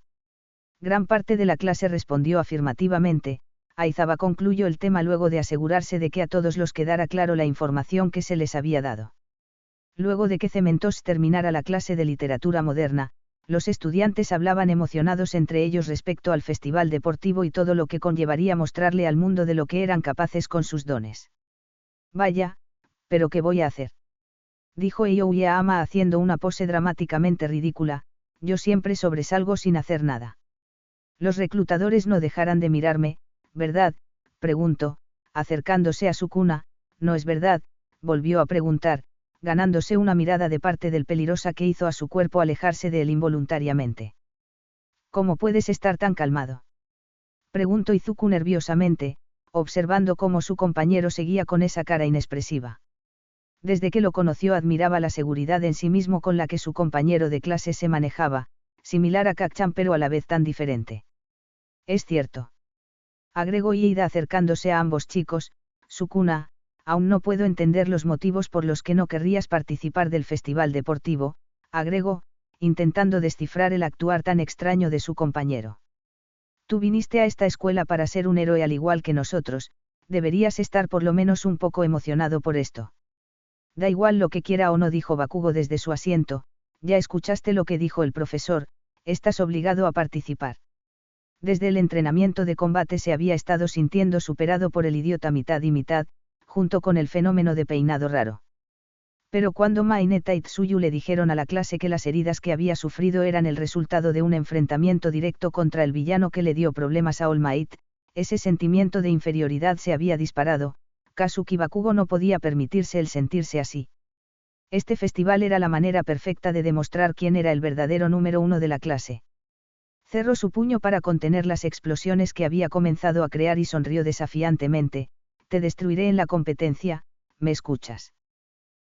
Gran parte de la clase respondió afirmativamente. Aizaba concluyó el tema luego de asegurarse de que a todos les quedara claro la información que se les había dado. Luego de que Cementos terminara la clase de literatura moderna, los estudiantes hablaban emocionados entre ellos respecto al festival deportivo y todo lo que conllevaría mostrarle al mundo de lo que eran capaces con sus dones. Vaya, pero ¿qué voy a hacer? Dijo Aoyama haciendo una pose dramáticamente ridícula, yo siempre sobresalgo sin hacer nada. Los reclutadores no dejarán de mirarme, ¿verdad? Preguntó, acercándose a Sukuna. No es verdad, volvió a preguntar, ganándose una mirada de parte del Pelirosa que hizo a su cuerpo alejarse de él involuntariamente. ¿Cómo puedes estar tan calmado? Preguntó Izuku nerviosamente, observando cómo su compañero seguía con esa cara inexpresiva. Desde que lo conoció admiraba la seguridad en sí mismo con la que su compañero de clase se manejaba, similar a Kacchan pero a la vez tan diferente. Es cierto. Agregó Iida acercándose a ambos chicos. Sukuna, aún no puedo entender los motivos por los que no querrías participar del festival deportivo, agregó, intentando descifrar el actuar tan extraño de su compañero. Tú viniste a esta escuela para ser un héroe al igual que nosotros, deberías estar por lo menos un poco emocionado por esto. Da igual lo que quiera o no, dijo Bakugo desde su asiento, ya escuchaste lo que dijo el profesor, estás obligado a participar. Desde el entrenamiento de combate se había estado sintiendo superado por el idiota mitad y mitad, junto con el fenómeno de peinado raro. Pero cuando Maineta y Tsuyu le dijeron a la clase que las heridas que había sufrido eran el resultado de un enfrentamiento directo contra el villano que le dio problemas a All Might, ese sentimiento de inferioridad se había disparado. Kazuki Bakugo no podía permitirse el sentirse así. Este festival era la manera perfecta de demostrar quién era el verdadero número uno de la clase. Cerró su puño para contener las explosiones que había comenzado a crear y sonrió desafiantemente. Te destruiré en la competencia, ¿me escuchas?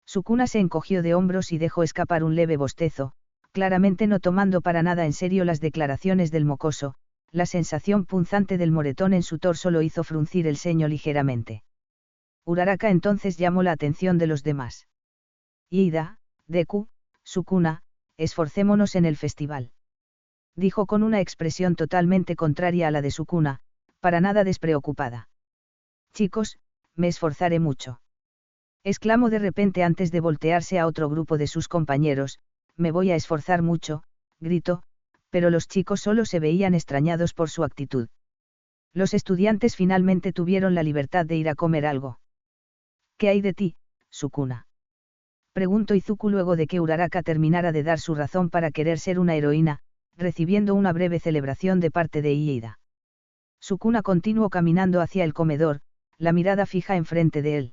Sukuna se encogió de hombros y dejó escapar un leve bostezo, claramente no tomando para nada en serio las declaraciones del mocoso. La sensación punzante del moretón en su torso lo hizo fruncir el ceño ligeramente. Uraraka entonces llamó la atención de los demás. Iida, Deku, Sukuna, esforcémonos en el festival. Dijo con una expresión totalmente contraria a la de Sukuna, para nada despreocupada. Chicos, me esforzaré mucho. Exclamó de repente antes de voltearse a otro grupo de sus compañeros, me voy a esforzar mucho, gritó, pero los chicos solo se veían extrañados por su actitud. Los estudiantes finalmente tuvieron la libertad de ir a comer algo. ¿Qué hay de ti, Sukuna? Preguntó Izuku luego de que Uraraka terminara de dar su razón para querer ser una heroína, recibiendo una breve celebración de parte de Iida. Sukuna continuó caminando hacia el comedor, la mirada fija enfrente de él.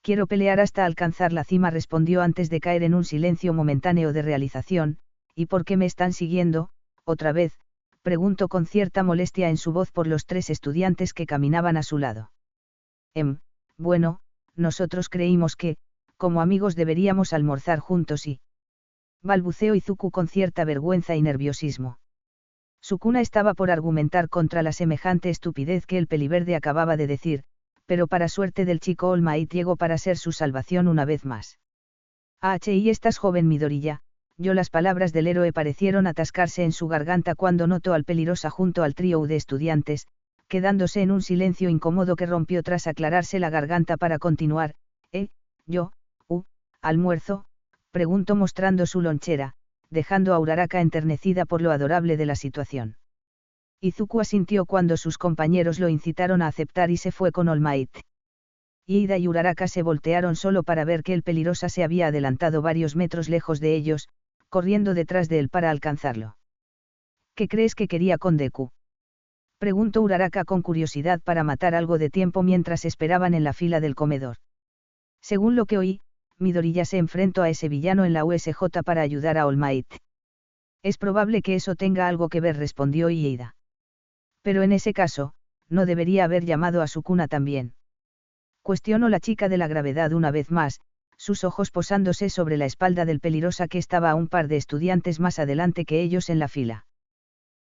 Quiero pelear hasta alcanzar la cima, respondió antes de caer en un silencio momentáneo de realización. ¿Y por qué me están siguiendo, otra vez?, preguntó con cierta molestia en su voz por los tres estudiantes que caminaban a su lado. Bueno, nosotros creímos que, como amigos deberíamos almorzar juntos y... balbuceó Izuku con cierta vergüenza y nerviosismo. Sukuna estaba por argumentar contra la semejante estupidez que el peliverde acababa de decir, pero para suerte del chico All Might llegó para ser su salvación una vez más. Y estás joven Midoriya, las palabras del héroe parecieron atascarse en su garganta cuando notó al Pelirosa junto al trío de estudiantes, quedándose en un silencio incómodo que rompió tras aclararse la garganta para continuar. ¿Almuerzo?, preguntó mostrando su lonchera, dejando a Uraraka enternecida por lo adorable de la situación. Izuku asintió cuando sus compañeros lo incitaron a aceptar y se fue con All Might. Iida y Uraraka se voltearon solo para ver que el Pelirosa se había adelantado varios metros lejos de ellos, corriendo detrás de él para alcanzarlo. ¿Qué crees que quería con Deku?, preguntó Uraraka con curiosidad para matar algo de tiempo mientras esperaban en la fila del comedor. Según lo que oí, Midoriya se enfrentó a ese villano en la USJ para ayudar a All Might. Es probable que eso tenga algo que ver, respondió Iida. Pero en ese caso, no debería haber llamado a Sukuna también. Cuestionó la chica de la gravedad una vez más, sus ojos posándose sobre la espalda del Pelirosa que estaba a un par de estudiantes más adelante que ellos en la fila.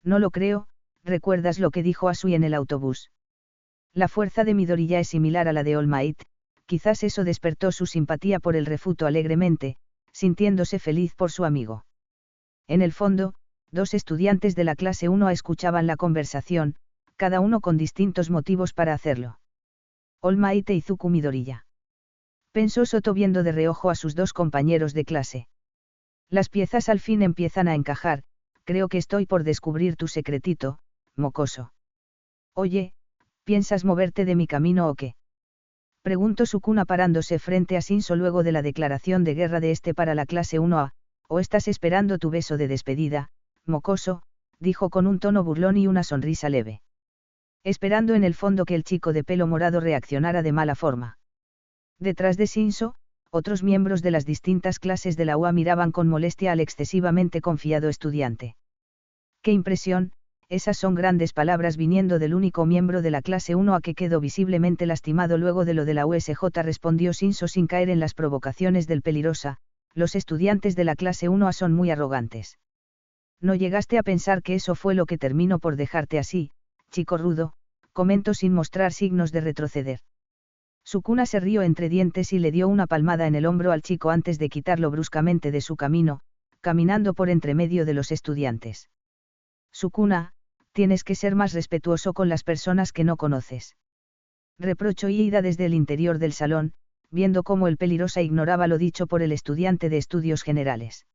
No lo creo, ¿recuerdas lo que dijo Asui en el autobús? La fuerza de Midoriya es similar a la de All Might, quizás eso despertó su simpatía por el refuto alegremente, sintiéndose feliz por su amigo. En el fondo, dos estudiantes de la clase 1 escuchaban la conversación, cada uno con distintos motivos para hacerlo. All Might e Izuku Midoriya. Pensó Soto viendo de reojo a sus dos compañeros de clase. Las piezas al fin empiezan a encajar, creo que estoy por descubrir tu secretito, mocoso. Oye, ¿piensas moverte de mi camino o qué?, preguntó Sukuna parándose frente a Shinso luego de la declaración de guerra de este para la clase 1A, ¿o estás esperando tu beso de despedida, mocoso?, dijo con un tono burlón y una sonrisa leve. Esperando en el fondo que el chico de pelo morado reaccionara de mala forma. Detrás de Shinso, otros miembros de las distintas clases de la UA miraban con molestia al excesivamente confiado estudiante. ¡Qué impresión! Esas son grandes palabras viniendo del único miembro de la clase 1A que quedó visiblemente lastimado luego de lo de la USJ, respondió Shinso sin caer en las provocaciones del Pelirosa. Los estudiantes de la clase 1A son muy arrogantes. ¿No llegaste a pensar que eso fue lo que terminó por dejarte así, chico rudo?, comentó sin mostrar signos de retroceder. Sukuna se rió entre dientes y le dio una palmada en el hombro al chico antes de quitarlo bruscamente de su camino, caminando por entre medio de los estudiantes. Sukuna, tienes que ser más respetuoso con las personas que no conoces. Reprochó Iida desde el interior del salón, viendo cómo el Pelirosa ignoraba lo dicho por el estudiante de estudios generales.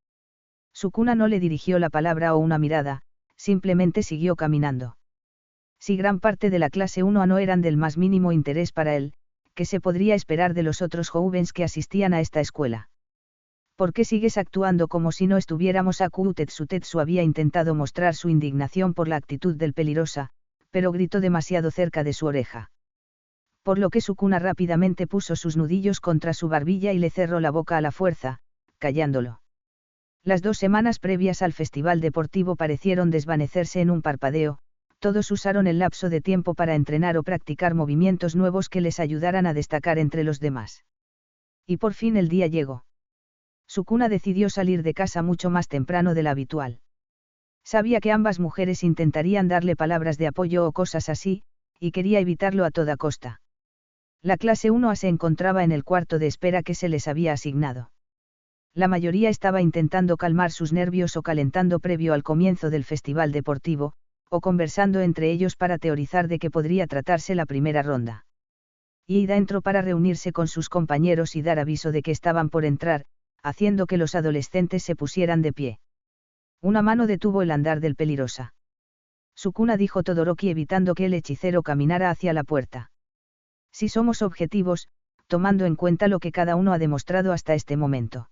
Sukuna no le dirigió la palabra o una mirada, simplemente siguió caminando. Si gran parte de la clase 1A no eran del más mínimo interés para él, ¿qué se podría esperar de los otros jóvenes que asistían a esta escuela? ¿Por qué sigues actuando como si no estuviéramos aquí? Tetsu había intentado mostrar su indignación por la actitud del Pelirosa, pero gritó demasiado cerca de su oreja. Por lo que Sukuna rápidamente puso sus nudillos contra su barbilla y le cerró la boca a la fuerza, callándolo. Las 2 semanas previas al festival deportivo parecieron desvanecerse en un parpadeo, todos usaron el lapso de tiempo para entrenar o practicar movimientos nuevos que les ayudaran a destacar entre los demás. Y por fin el día llegó. Sukuna decidió salir de casa mucho más temprano de lo habitual. Sabía que ambas mujeres intentarían darle palabras de apoyo o cosas así, y quería evitarlo a toda costa. La clase 1A se encontraba en el cuarto de espera que se les había asignado. La mayoría estaba intentando calmar sus nervios o calentando previo al comienzo del festival deportivo, o conversando entre ellos para teorizar de qué podría tratarse la primera ronda. Ida entró para reunirse con sus compañeros y dar aviso de que estaban por entrar, haciendo que los adolescentes se pusieran de pie. Una mano detuvo el andar del Pelirosa. Sukuna, dijo Todoroki, evitando que el hechicero caminara hacia la puerta. Si somos objetivos, tomando en cuenta lo que cada uno ha demostrado hasta este momento.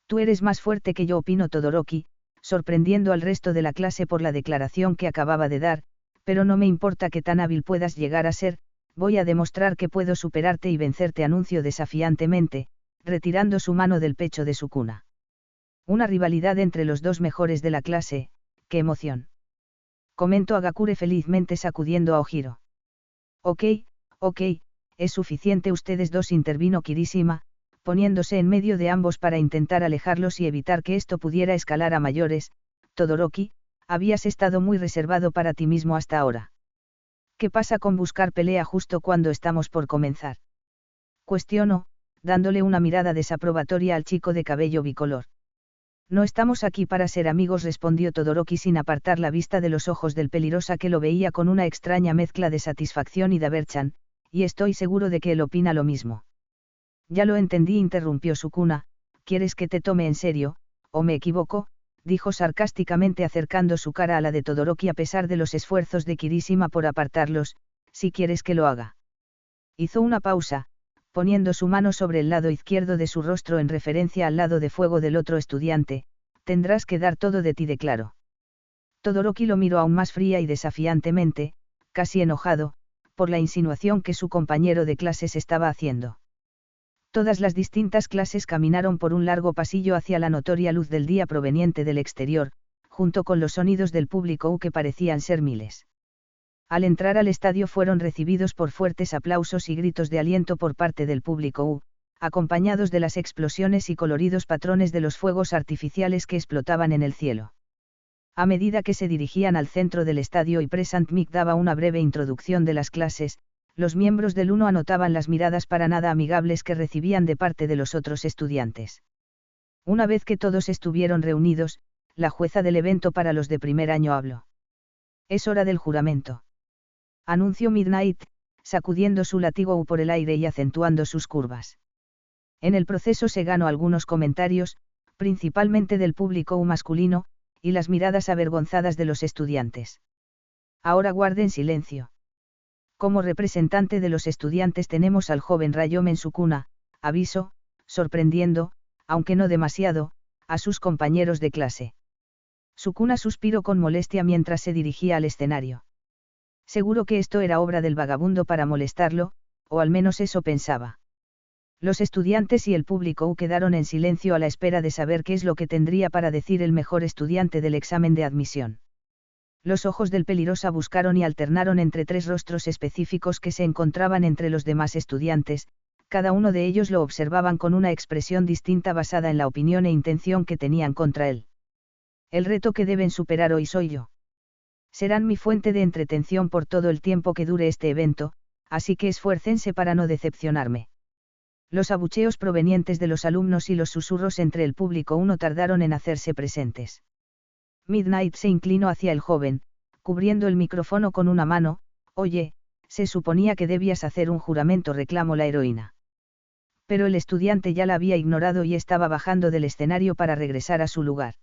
Tú eres más fuerte que yo, opinó Todoroki, sorprendiendo al resto de la clase por la declaración que acababa de dar, pero no me importa que tan hábil puedas llegar a ser, voy a demostrar que puedo superarte y vencerte, anunció desafiantemente, retirando su mano del pecho de Sukuna. Una rivalidad entre los dos mejores de la clase, qué emoción. Comentó Agakure felizmente sacudiendo a Ojiro. Ok, es suficiente ustedes dos, intervino Kirishima, poniéndose en medio de ambos para intentar alejarlos y evitar que esto pudiera escalar a mayores. Todoroki, habías estado muy reservado para ti mismo hasta ahora. ¿Qué pasa con buscar pelea justo cuando estamos por comenzar? Cuestionó, dándole una mirada desaprobatoria al chico de cabello bicolor. No estamos aquí para ser amigos, respondió Todoroki sin apartar la vista de los ojos del Pelirosa, que lo veía con una extraña mezcla de satisfacción y Daverchan, y estoy seguro de que él opina lo mismo. Ya lo entendí, interrumpió Sukuna, ¿quieres que te tome en serio, o me equivoco?, dijo sarcásticamente acercando su cara a la de Todoroki a pesar de los esfuerzos de Kirishima por apartarlos. Si quieres que lo haga. Hizo una pausa, poniendo su mano sobre el lado izquierdo de su rostro en referencia al lado de fuego del otro estudiante, tendrás que dar todo de ti, declaró. Todoroki lo miró aún más fría y desafiantemente, casi enojado, por la insinuación que su compañero de clases estaba haciendo. Todas las distintas clases caminaron por un largo pasillo hacia la notoria luz del día proveniente del exterior, junto con los sonidos del público que parecían ser miles. Al entrar al estadio fueron recibidos por fuertes aplausos y gritos de aliento por parte del público, acompañados de las explosiones y coloridos patrones de los fuegos artificiales que explotaban en el cielo. A medida que se dirigían al centro del estadio y Present Mic daba una breve introducción de las clases, los miembros del uno anotaban las miradas para nada amigables que recibían de parte de los otros estudiantes. Una vez que todos estuvieron reunidos, la jueza del evento para los de primer año habló. Es hora del juramento. Anunció Midnight, sacudiendo su látigo por el aire y acentuando sus curvas. En el proceso se ganó algunos comentarios, principalmente del público masculino, y las miradas avergonzadas de los estudiantes. Ahora guarden silencio. Como representante de los estudiantes tenemos al joven Ryomen Sukuna, avisó, sorprendiendo, aunque no demasiado, a sus compañeros de clase. Sukuna suspiró con molestia mientras se dirigía al escenario. Seguro que esto era obra del vagabundo para molestarlo, o al menos eso pensaba. Los estudiantes y el público quedaron en silencio a la espera de saber qué es lo que tendría para decir el mejor estudiante del examen de admisión. Los ojos del Pelirosa buscaron y alternaron entre 3 rostros específicos que se encontraban entre los demás estudiantes, cada uno de ellos lo observaban con una expresión distinta basada en la opinión e intención que tenían contra él. El reto que deben superar hoy soy yo. Serán mi fuente de entretención por todo el tiempo que dure este evento, así que esfuércense para no decepcionarme. Los abucheos provenientes de los alumnos y los susurros entre el público no tardaron en hacerse presentes. Midnight se inclinó hacia el joven, cubriendo el micrófono con una mano. Oye, se suponía que debías hacer un juramento, reclamó la heroína. Pero el estudiante ya la había ignorado y estaba bajando del escenario para regresar a su lugar.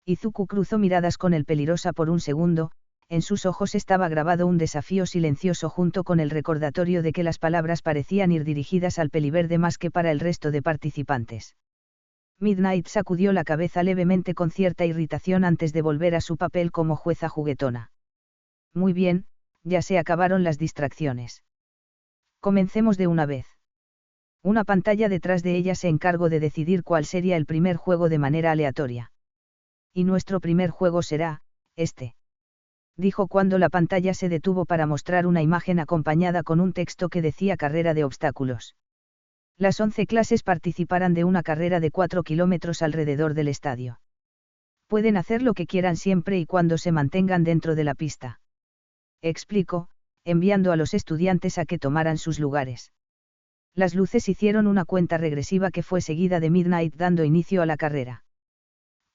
Izuku cruzó miradas con el Pelirosa por un segundo, en sus ojos estaba grabado un desafío silencioso junto con el recordatorio de que las palabras parecían ir dirigidas al Peliverde más que para el resto de participantes. Midnight sacudió la cabeza levemente con cierta irritación antes de volver a su papel como jueza juguetona. Muy bien, ya se acabaron las distracciones. Comencemos de una vez. Una pantalla detrás de ella se encargó de decidir cuál sería el primer juego de manera aleatoria. Y nuestro primer juego será, este. Dijo cuando la pantalla se detuvo para mostrar una imagen acompañada con un texto que decía carrera de obstáculos. Las 11 clases participarán de una carrera de 4 kilómetros alrededor del estadio. Pueden hacer lo que quieran siempre y cuando se mantengan dentro de la pista. Explicó, enviando a los estudiantes a que tomaran sus lugares. Las luces hicieron una cuenta regresiva que fue seguida de Midnight dando inicio a la carrera.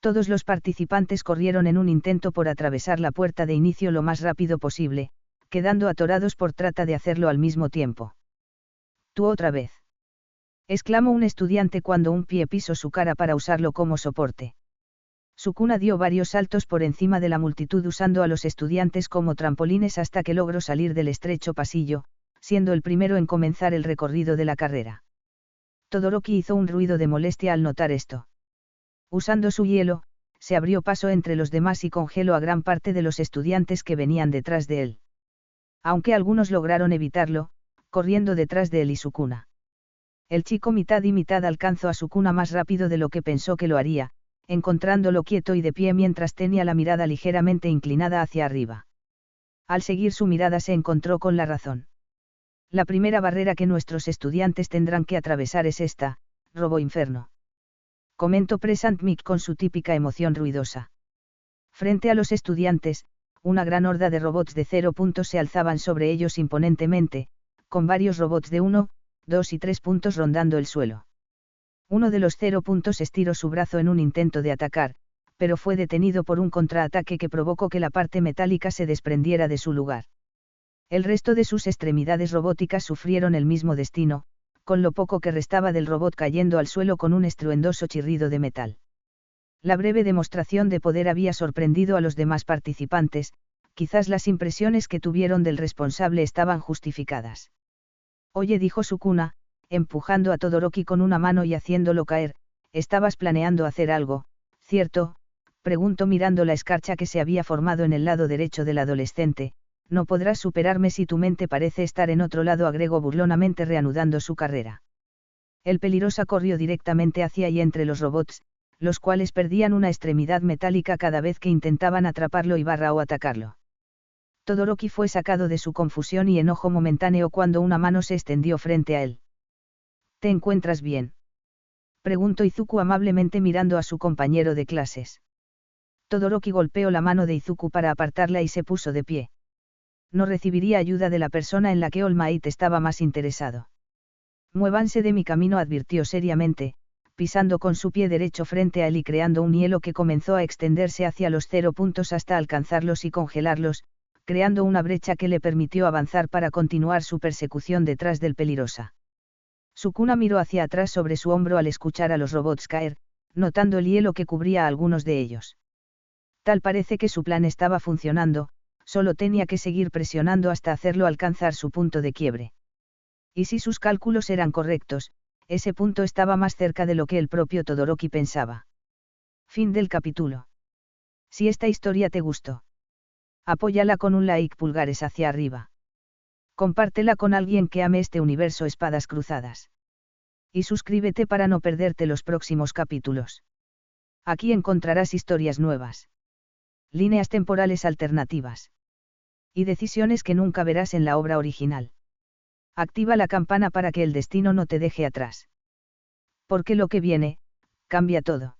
Todos los participantes corrieron en un intento por atravesar la puerta de inicio lo más rápido posible, quedando atorados por trata de hacerlo al mismo tiempo. «Tú otra vez», exclamó un estudiante cuando un pie pisó su cara para usarlo como soporte. Sukuna dio varios saltos por encima de la multitud usando a los estudiantes como trampolines hasta que logró salir del estrecho pasillo, siendo el primero en comenzar el recorrido de la carrera. Todoroki hizo un ruido de molestia al notar esto. Usando su hielo, se abrió paso entre los demás y congeló a gran parte de los estudiantes que venían detrás de él. Aunque algunos lograron evitarlo, corriendo detrás de él y Sukuna. El chico mitad y mitad alcanzó a Sukuna más rápido de lo que pensó que lo haría, encontrándolo quieto y de pie mientras tenía la mirada ligeramente inclinada hacia arriba. Al seguir su mirada se encontró con la razón. La primera barrera que nuestros estudiantes tendrán que atravesar es esta, Robo Inferno. Comentó Present Mic con su típica emoción ruidosa. Frente a los estudiantes, una gran horda de robots de 0 puntos se alzaban sobre ellos imponentemente, con varios robots de 1, 2 y 3 puntos rondando el suelo. Uno de los 0 puntos estiró su brazo en un intento de atacar, pero fue detenido por un contraataque que provocó que la parte metálica se desprendiera de su lugar. El resto de sus extremidades robóticas sufrieron el mismo destino, con lo poco que restaba del robot cayendo al suelo con un estruendoso chirrido de metal. La breve demostración de poder había sorprendido a los demás participantes, quizás las impresiones que tuvieron del responsable estaban justificadas. Oye, dijo Sukuna, empujando a Todoroki con una mano y haciéndolo caer, ¿estabas planeando hacer algo, cierto? Preguntó mirando la escarcha que se había formado en el lado derecho del adolescente. No podrás superarme si tu mente parece estar en otro lado, agregó burlonamente reanudando su carrera. El Pelirosa corrió directamente hacia y entre los robots, los cuales perdían una extremidad metálica cada vez que intentaban atraparlo o atacarlo. Todoroki fue sacado de su confusión y enojo momentáneo cuando una mano se extendió frente a él. ¿Te encuentras bien?, preguntó Izuku amablemente mirando a su compañero de clases. Todoroki golpeó la mano de Izuku para apartarla y se puso de pie. No recibiría ayuda de la persona en la que All Might estaba más interesado. Muévanse de mi camino, advirtió seriamente, pisando con su pie derecho frente a él y creando un hielo que comenzó a extenderse hacia los 0 puntos hasta alcanzarlos y congelarlos, creando una brecha que le permitió avanzar para continuar su persecución detrás del Pelirosa. Sukuna miró hacia atrás sobre su hombro al escuchar a los robots caer, notando el hielo que cubría a algunos de ellos. Tal parece que su plan estaba funcionando. Solo tenía que seguir presionando hasta hacerlo alcanzar su punto de quiebre. Y si sus cálculos eran correctos, ese punto estaba más cerca de lo que el propio Todoroki pensaba. Fin del capítulo. Si esta historia te gustó, apóyala con un like, pulgares hacia arriba. Compártela con alguien que ame este universo espadas cruzadas. Y suscríbete para no perderte los próximos capítulos. Aquí encontrarás historias nuevas, líneas temporales alternativas y decisiones que nunca verás en la obra original. Activa la campana para que el destino no te deje atrás. Porque lo que viene, cambia todo.